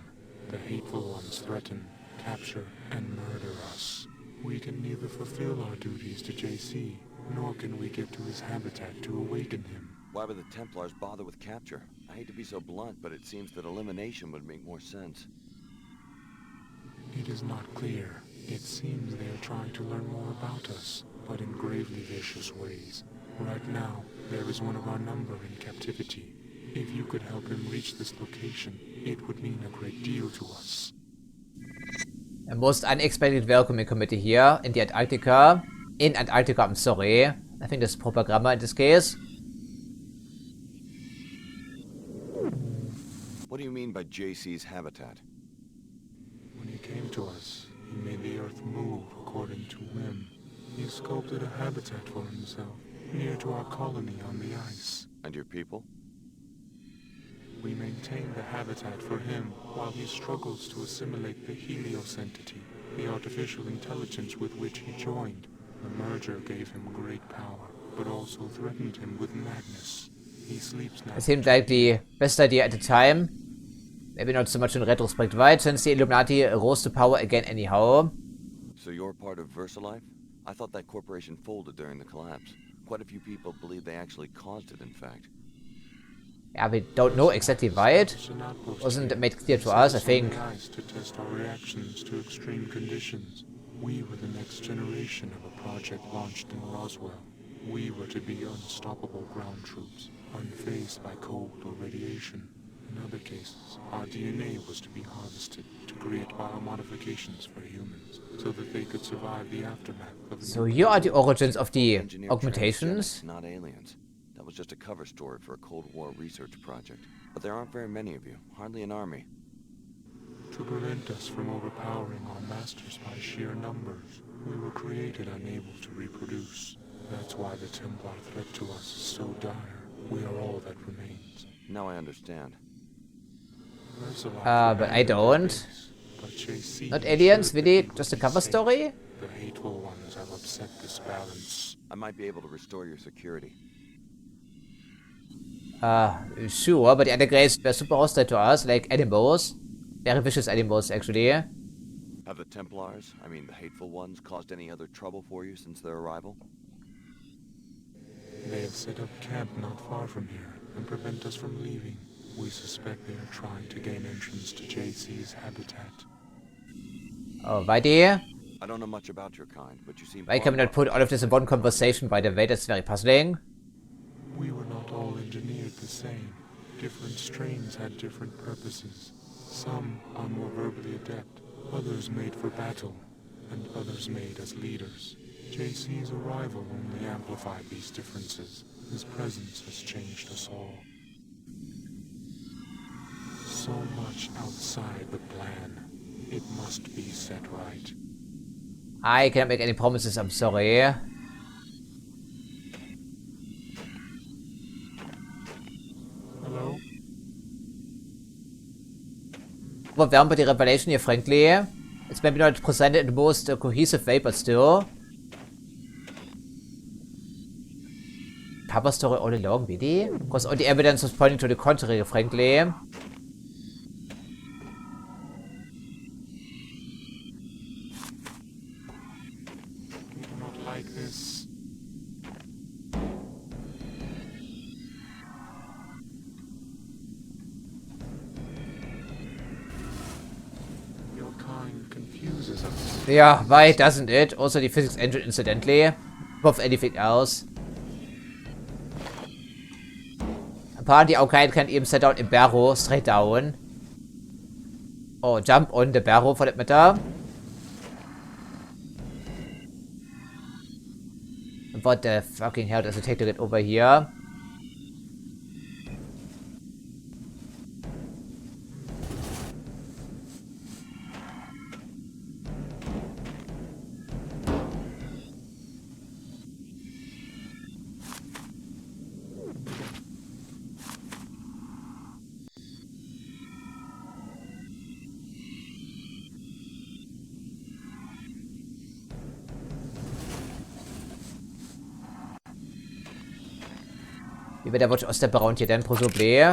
The hateful ones threaten, capture, and murder us. We can neither fulfill our duties to JC, nor can we get to his habitat to awaken him. Why would the Templars bother with capture? I hate to be so blunt, but it seems that elimination would make more sense. It is not clear. It seems they are trying to learn more about us, but in gravely vicious ways. Right now, there is one of our number in captivity. If you could help him reach this location, it would mean a great deal to us. A most unexpected welcoming committee here in the Antarctica. In Antarctica, I'm sorry. I think that's proper grammar in this case. What do you mean by JC's habitat? When he came to us, he made the Earth move according to whim. He sculpted a habitat for himself, near to our colony on the ice. And your people? We maintain the habitat for him while he struggles to assimilate the Helios entity, the artificial intelligence with which he joined. The merger gave him great power, but also threatened him with madness. It seemed like the best idea at the time. Maybe not so much in retrospect, right? Since the Illuminati rose to power again anyhow. So you're part of VersaLife? I thought that corporation folded during the collapse. Quite a few people believe they actually caused it, in fact. Yeah, we don't know exactly why it wasn't made clear to us, I think. To test our reactions to extreme conditions. We were the next generation of a project launched in Roswell. We were to be unstoppable ground troops, unfazed by cold or radiation. In other cases, our DNA was to be harvested to create biomodifications for humans, so that they could survive the aftermath of... So here are the origins of the augmentations. Not aliens. That was just a cover story for a Cold War research project. But there aren't very many of you, hardly an army. To prevent us from overpowering our masters by sheer numbers, we were created unable to reproduce. That's why the Templar threat to us is so dire. We are all that remains. Now I understand. But I don't. Not aliens, really? Just a cover story? The hateful ones have upset this balance. I might be able to restore your security. Sure, but the other guys were super hostile to us, like animals. Very vicious animals, actually. Have the Templars, I mean the hateful ones, caused any other trouble for you since their arrival? They have set up camp not far from here and prevent us from leaving. We suspect they are trying to gain entrance to JC's habitat. Oh, why dear? I don't know much about your kind, but you seem... Why can we not put all of this in one conversation, by the way? That's very puzzling. We were not all engineered the same. Different strains had different purposes. Some are more verbally adept, others made for battle, and others made as leaders. JC's arrival only amplified these differences. His presence has changed us all. So much outside the plan. It must be set right. I can't make any promises, I'm sorry. Hello? Overwhelmed by the revelation here, frankly. It's maybe not presented in the most cohesive way, but still. Cover story all along, really? Because all the evidence was pointing to the contrary, frankly. This. Your kind confuses us. Yeah, why doesn't it? Also the physics engine, incidentally. Above anything else. Apparently our guide can even set down a barrel straight down. Or jump on the barrel for that matter. What the fucking hell does it take to get over here? Wie wird der Watch aus der Braun hier denn, possibly?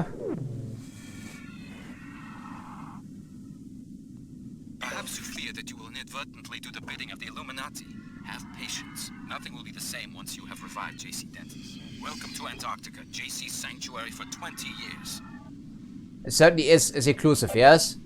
Perhaps you fear that you will inadvertently do the bidding of the Illuminati. Have patience. Nothing will be the same once you have revived JC Dentis. Welcome to Antarctica, JC's sanctuary for 20 years. It certainly is exclusive, yes?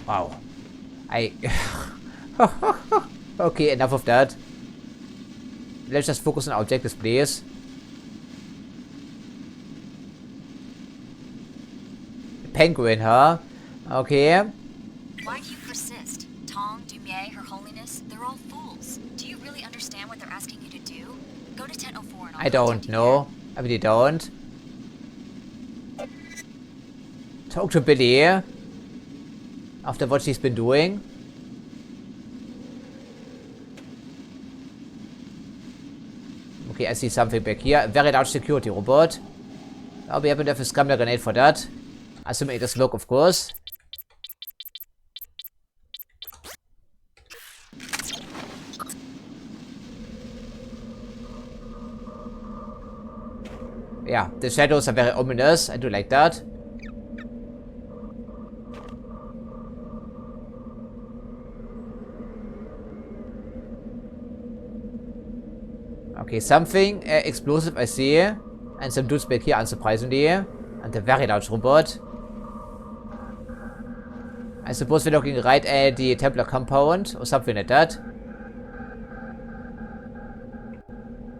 Wow. Okay, enough of that. Let's just focus on objectives, please. Penguin, huh? Okay. Why do you persist? Tong, Dumier, Her Holiness, they're all fools. Do you really understand what they're asking you to do? Go to 1004 and I don't know. I really don't. Talk to Billy. After what she's been doing. Okay, I see something back here. A very large security robot. Oh, we happen to have a scrambler grenade for that. Assuming it does work, of course. Yeah, the shadows are very ominous. I do like that. Okay, something explosive I see. And some dudes back here, unsurprisingly. And a very large robot. I suppose we're looking right at the Templar compound or something like that.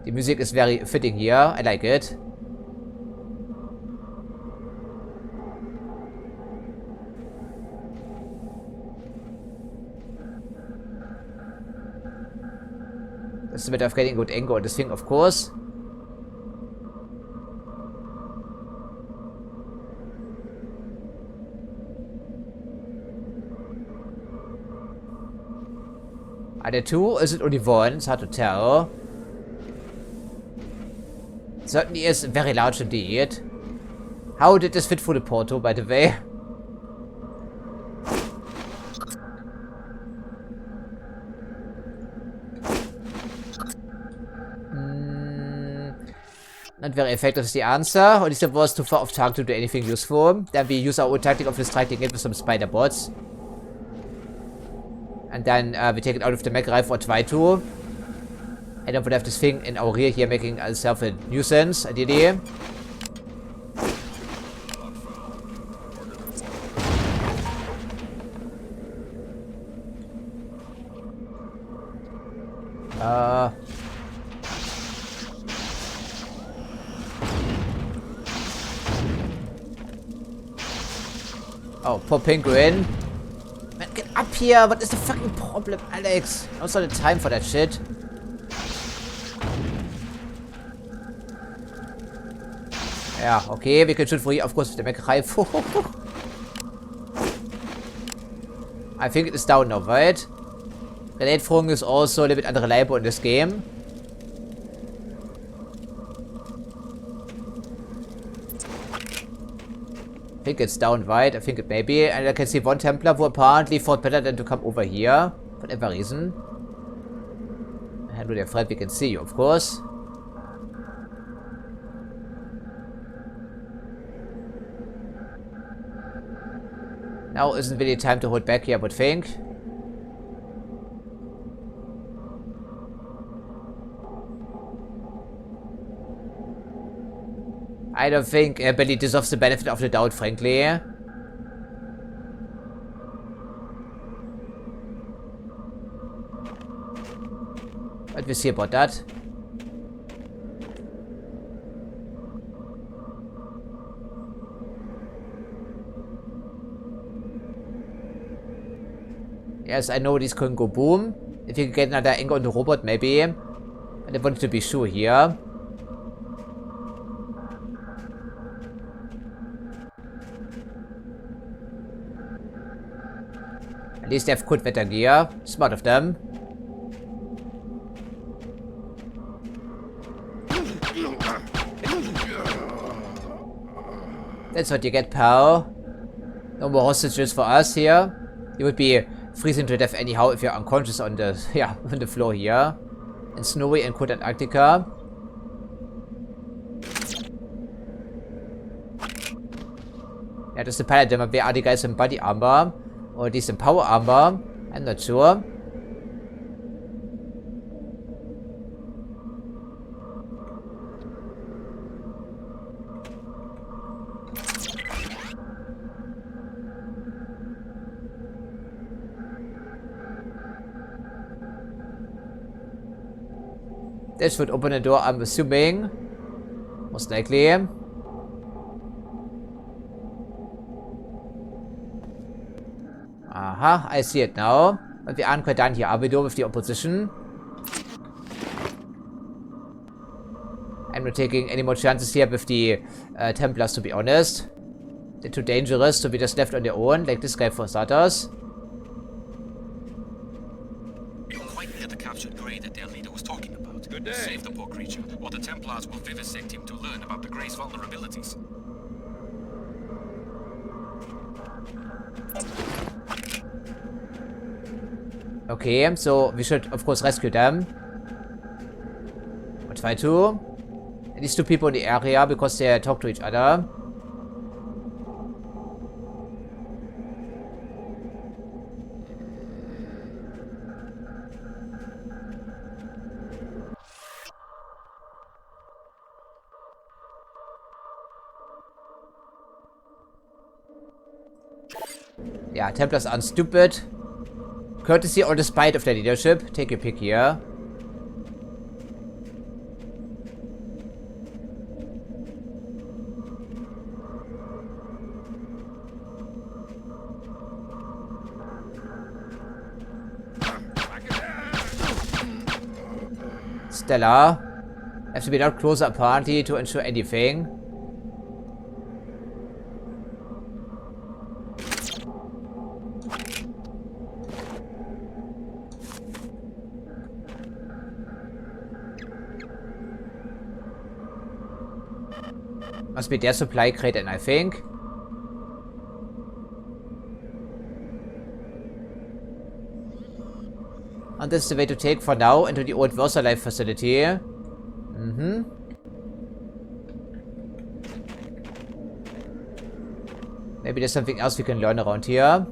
The music is very fitting here. I like it. That's a bit of getting good angle on this thing, of course. Are there two? Is it only one? It's hard to tell. It certainly is very large indeed. How did this fit through the portal, by the way? Not very effective is the answer. Or at least it was too far off target to do anything useful. Then we use our own tactic of distracting it with some spider bots. And then we take it out of the mech rifle or try to. And then we'll have this thing in our rear here making itself a nuisance, ideally. Oh, poor penguin. Man, get up here! What is the fucking problem, Alex? Also the time for that shit. Yeah, okay, we can shoot for here, of course, with the mech rifle. I think it is down now, right? Grenade throwing is also a little bit unreliable in this game. I think it's down right, I think it may be. And I can see one Templar who apparently thought better than to come over here. For whatever reason. And with your friend we can see you, of course. Now isn't really time to hold back here, I would think. I don't think Belly deserves the benefit of the doubt, frankly. But we'll see about that. Yes, I know these can go boom. If you can get another angle on the robot, maybe. And I wanted to be sure here. At least they have good weather gear. Smart of them. That's what you get, pal. No more hostages for us here. You would be freezing to death anyhow if you're unconscious on the on the floor here. In snowy and cold Antarctica. Yeah, that's the paladin, but where are the guys in body armor? Or at least in power armor? I'm not sure. This would open the door, I'm assuming. Most likely. Aha, I see it now. But we aren't quite done here, are we, with the opposition? I'm not taking any more chances here with the Templars, to be honest. They're too dangerous to be just left on their own, like this guy for starters. You're quite near the captured grade that their leader was talking about. Good day. Save the poor creature, or the Templars will vivisect him to learn about the Grey's vulnerabilities. Okay, so we should of course rescue them. Or try to. These two people in the area because they talk to each other. Yeah, Templars aren't stupid. Courtesy or despite of their leadership. Take your pick here. Stella. Have to be a lot closer apparently to ensure anything. Must be their supply crate, and I think. And this is the way to take for now into the old VersaLife facility. Maybe there's something else we can learn around here.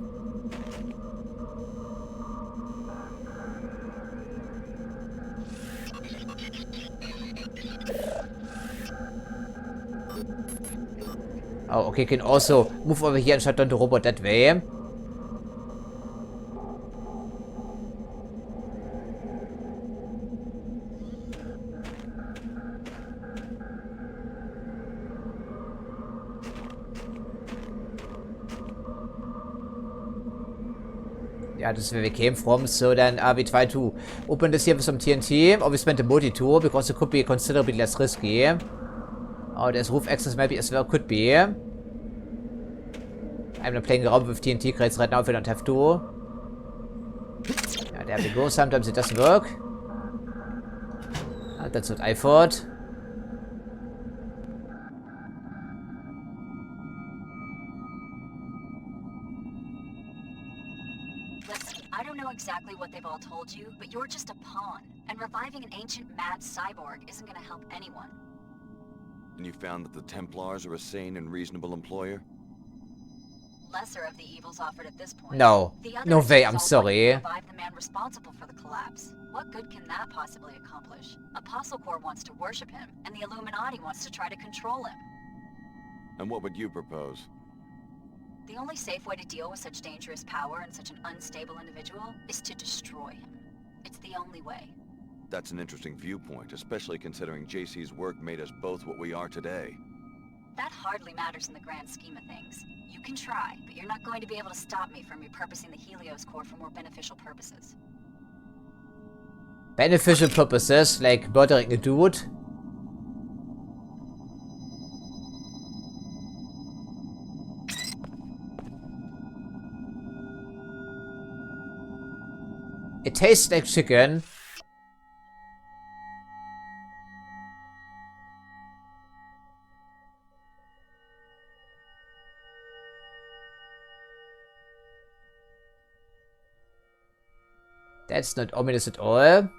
Oh, okay, can also move over here and shut down the robot that way. Yeah, this is where we came from, so then we try to open this here with some TNT, or we spend the multi-tool, because it could be considerably less risky. Oh, there's roof access maybe as well, could be. I'm not playing around with TNT crates right now if we don't have to. Yeah, there we go, sometimes it doesn't work. That's what I thought. I don't know exactly what they've all told you, but you're just a pawn. And reviving an ancient mad cyborg isn't gonna help anyone. And you found that the Templars are a sane and reasonable employer? Lesser of the evils offered at this point. No. No way, I'm sorry. Revive the man responsible for the collapse. What good can that possibly accomplish? Apostle Corps wants to worship him, and the Illuminati wants to try to control him. And what would you propose? The only safe way to deal with such dangerous power and such an unstable individual is to destroy him. It's the only way. That's an interesting viewpoint, especially considering JC's work made us both what we are today. That hardly matters in the grand scheme of things. You can try, but you're not going to be able to stop me from repurposing the Helios core for more beneficial purposes. Beneficial purposes, like murdering a dude? It tastes like chicken. That's not ominous at all.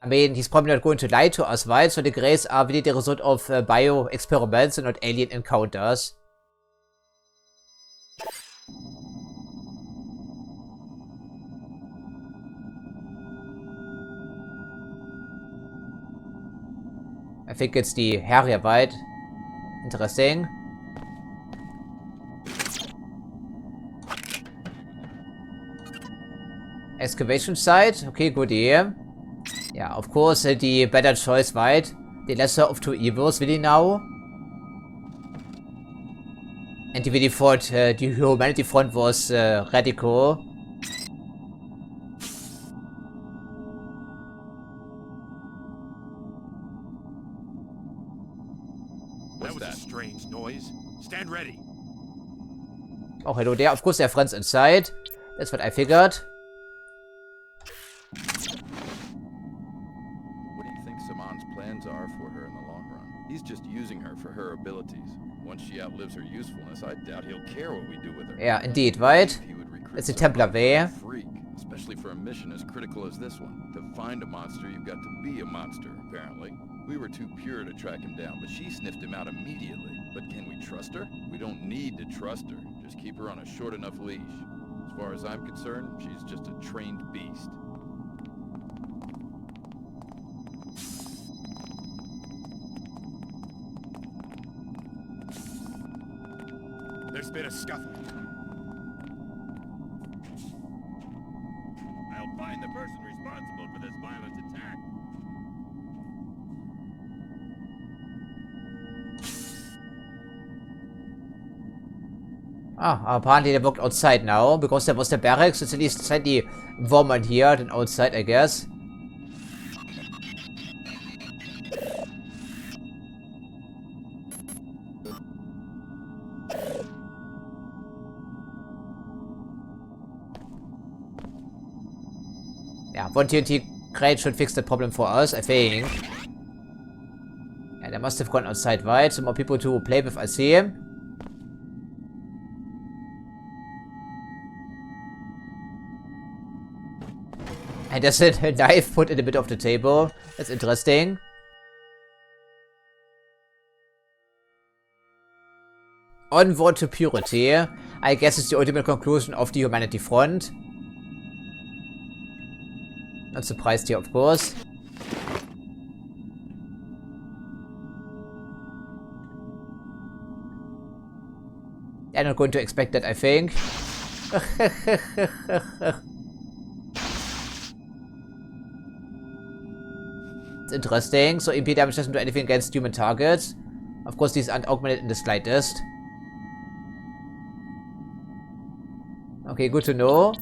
I mean, he's probably not going to lie to us, right? So the Greys are really the result of bio experiments and not alien encounters. I think it's the Harrier, right? Interesting. Excavation site? Okay, good idea. Yeah, of course, the better choice, right? The lesser of two evils, really now. And we thought the humanity front was radical. That was a strange noise. Stand ready. Oh, hello there. Of course, there are friends inside. That's what I figured. What do you think Saman's plans are for her in the long run? He's just using her for her abilities. Once she outlives her usefulness, I doubt he'll care what we do with her. Yeah, indeed, right? It's a Templar way. Freak, especially for a mission as critical as this one. To find a monster, you've got to be a monster, apparently. We were too pure to track him down, but she sniffed him out immediately. But can we trust her? We don't need to trust her. Just keep her on a short enough leash. As far as I'm concerned, she's just a trained beast. There's been a scuffle. I'll find the person responsible for this violent attack. Apparently they worked outside now, because there was the barracks. It's at least slightly warmer here than outside, I guess. Yeah, one TNT crate should fix the problem for us, I think. Yeah, they must have gone outside, right? Some more people to play with, I see. And there's a knife put in the middle of the table. That's interesting. Onward to purity. I guess it's the ultimate conclusion of the humanity front. Not surprised here, of course. They're not going to expect that, I think. It's interesting. So EMP damage doesn't do anything against human targets. Of course, these aren't augmented in the slightest. Okay, good to know.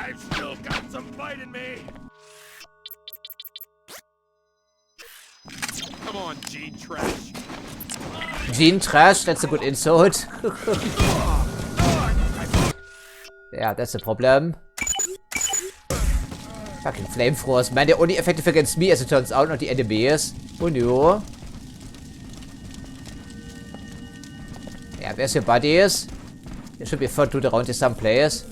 I've still got some fight in me. Come on, Gene Trash. Gene Trash? That's a good insult. Yeah, that's the problem. Fucking flamethrowers, man. They're only effective against me, as it turns out, not the enemies. Who knew? Yeah, where's your buddies? There should be a third dude around here someplace.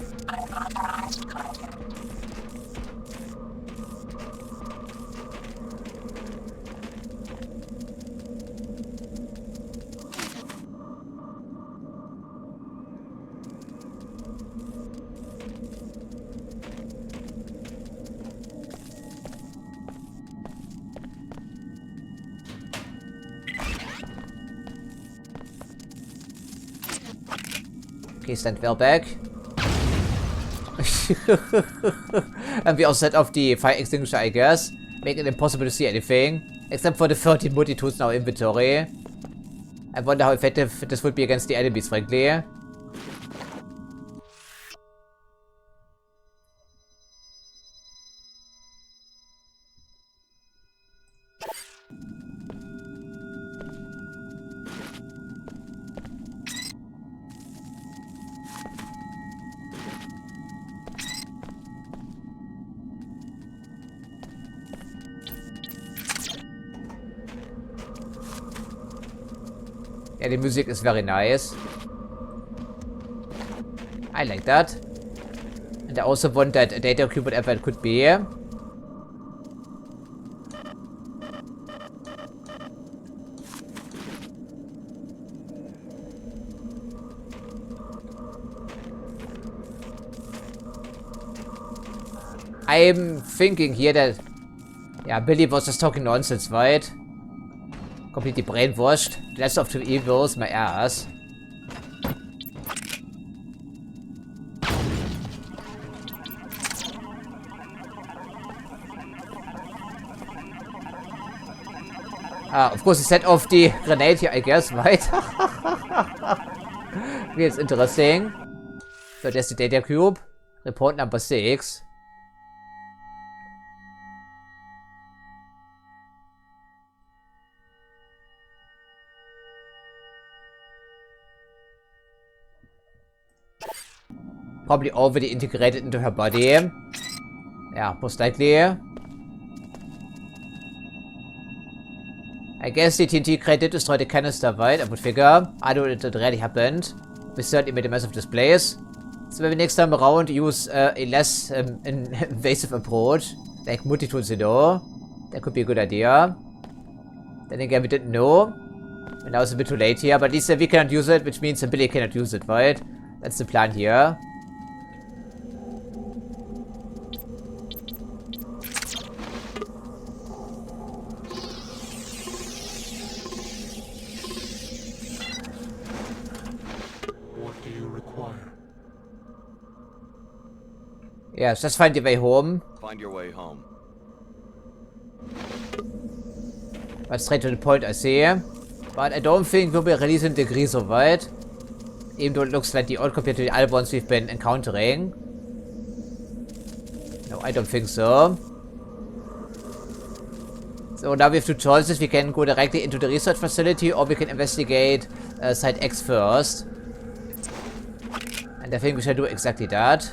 Okay, stand well back. And we all set off the fire extinguisher, I guess. Make it impossible to see anything. Except for the 13 multi-tools in our inventory. I wonder how effective this would be against the enemies, frankly. Yeah, the music is very nice. I like that. And I also want that data cube, whatever it could be. I'm thinking here that, yeah, Billy was just talking nonsense, right? Completely brainwashed. The last of the evils, my ass. Of course, he set off the grenade here, I guess, right? Okay, it's interesting. So, there's the data cube. Report number 6. Probably already integrated into her body. Yeah, most likely. I guess the TNT crate did destroy the canister, right? I would figure. I don't know if it already happened. We certainly made a mess of this place. So maybe next time around use a less invasive approach. Like multi-tools, you know. That could be a good idea. Then again, we didn't know. And now it's a bit too late here. But at least we cannot use it, which means Billy cannot use it, right? That's the plan here. Yes, just find your way home. Find your way home. But straight to the point, I see. But I don't think we'll be releasing the Grease so weit. Even though it looks like the old compared to the other ones we've been encountering. No, I don't think so. So now we have two choices. We can go directly into the research facility or we can investigate Site X first. And I think we should do exactly that.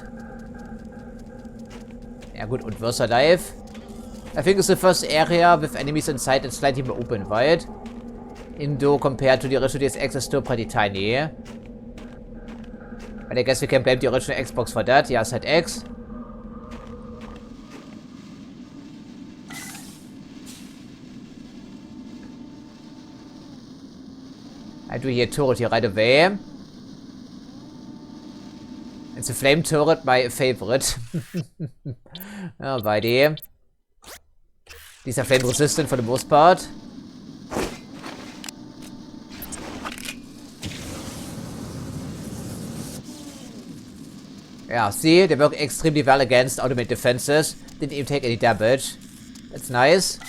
Ja gut, und Versa Live. I think it's the first area with enemies inside that's slightly more open, right? Though compared to the original Deus Ex is still pretty tiny. But I guess we can blame the original Xbox for that. Yeah, Site X. I do hear a turret here right away. It's a flame turret, my favorite. Alrighty. These are flame resistant for the most part. Yeah, see, they work extremely well against automated defenses. Didn't even take any damage. That's nice.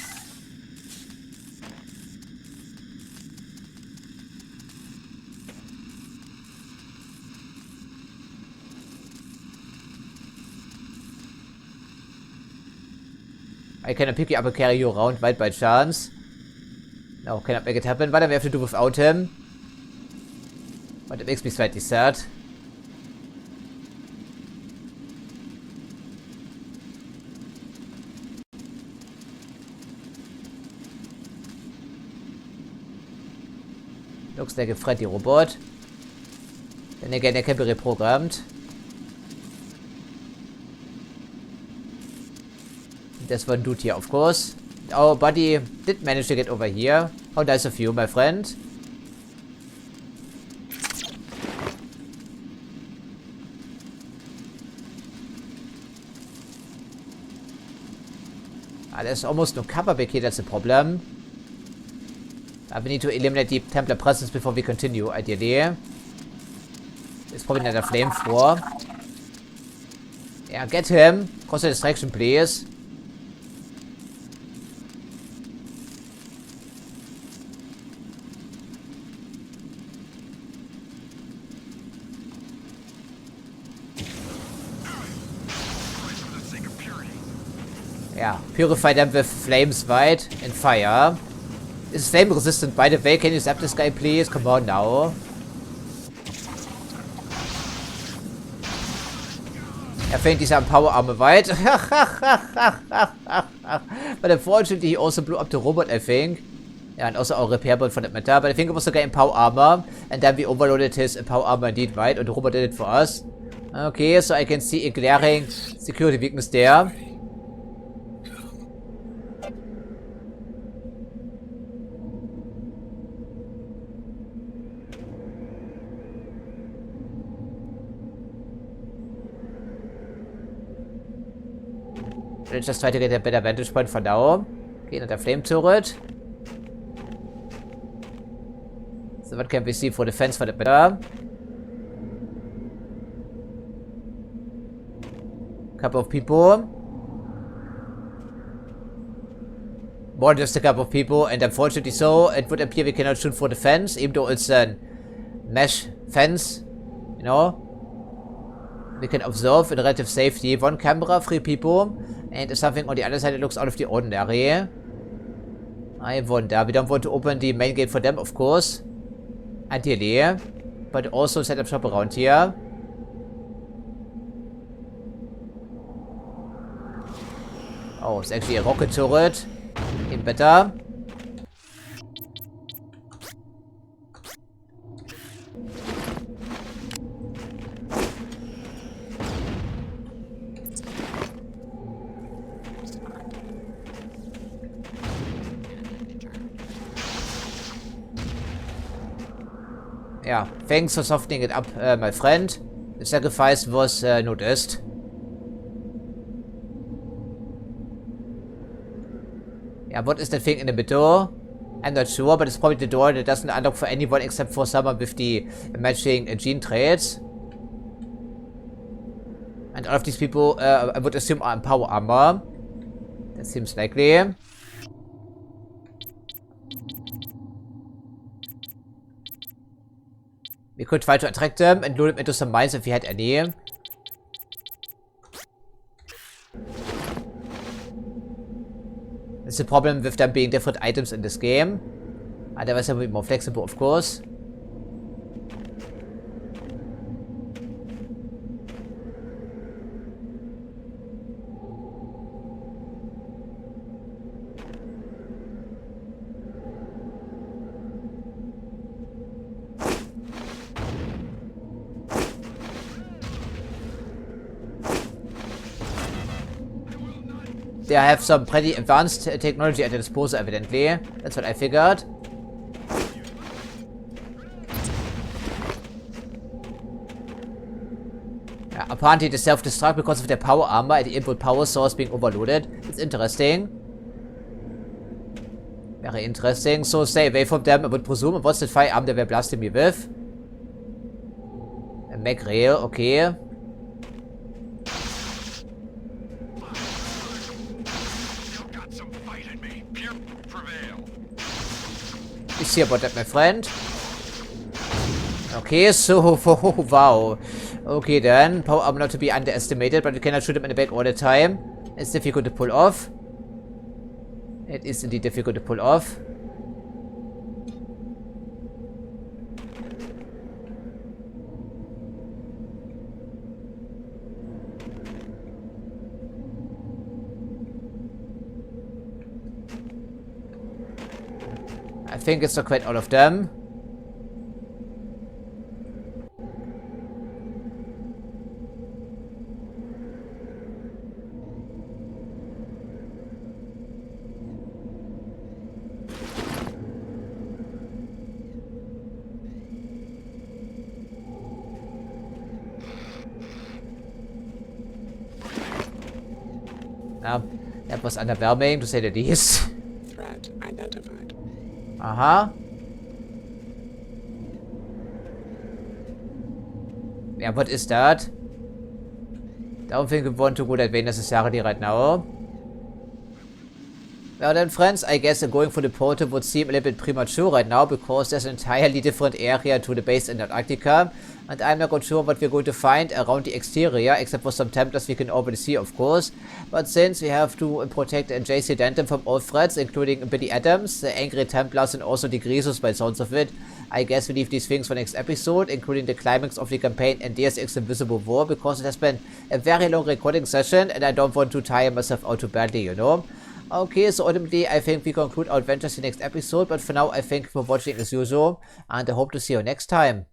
I cannot pick you up and carry you around, right, by chance. No, cannot make it happen. What do we have to do without him? But it makes me slightly sad. Looks like a friendly robot. Then again, it can be reprogrammed. There's one dude here, of course. Our buddy did manage to get over here. How nice of you, my friend. There's almost no cover back here, that's the problem. We need to eliminate the Templar presence before we continue, ideally. There's probably another flamethrower. Yeah, get him. Cause a distraction, please. Yeah, purify them with flames, right? And fire. This is flame resistant, by the way. Can you zap this guy, please? Come on now. I think these are power armor, right? But unfortunately, he also blew up the robot, I think. Yeah, and also our repair bot for that matter. But I think it was the guy in power armor. And then we overloaded his power armor indeed, right? And the robot did it for us. Okay, so I can see a glaring security weakness there. Let's just try to get a better vantage point for now. Okay, another flame turret. So what can we see for defense for the better? Couple of people. more than just a couple of people, and unfortunately so, it would appear we cannot shoot for the fence, even though it's a mesh fence, you know. We can observe in relative safety. 1 camera, 3 people, and something on the other side that looks out of the ordinary. I wonder. We don't want to open the main gate for them, of course. Ideally. But also set up shop around here. Oh, it's actually a rocket turret. Even better. Yeah, thanks for softening it up, my friend. The sacrifice was noticed. Yeah, what is that thing in the middle? I'm not sure, but it's probably the door that doesn't unlock for anyone except for someone with the matching gene traits. And all of these people, I would assume, are in power armor. That seems likely. We could try to attract them and lure them into some mines if we had any. It's a problem with them being different items in this game. Otherwise, they would be more flexible, of course. They have some pretty advanced technology at their disposal, evidently. That's what I figured. Yeah, apparently they self-destruct because of their power armor and the input power source being overloaded. It's interesting. Very interesting. So stay away from them, I would presume. And what's that firearm they were blasting me with? A mag rail, okay. You see about that, my friend? Okay, so, wow. Okay then, power armor not to be underestimated, but you cannot shoot them in the back all the time. It's difficult to pull off. It is indeed difficult to pull off. I think it's not quite all of them. That was underwhelming, to say the least. Threat identified. Aha. Yeah, what is that? Don't think we want to go that way necessarily right now. Well then, friends, I guess going for the portal would seem a little bit premature right now, because there's an entirely different area to the base in Antarctica, and I'm not quite sure what we're going to find around the exterior, except for some Templars we can already see, of course. But since we have to protect JC Denton from all threats, including Billy Adams, the Angry Templars, and also the Grisos by sounds of it, I guess we leave these things for next episode, including the climax of the campaign and Deus Ex Invisible War, because it has been a very long recording session, and I don't want to tire myself out too badly, you know. Okay, so ultimately I think we conclude our adventures in the next episode, but for now I thank you for watching as usual, and I hope to see you next time.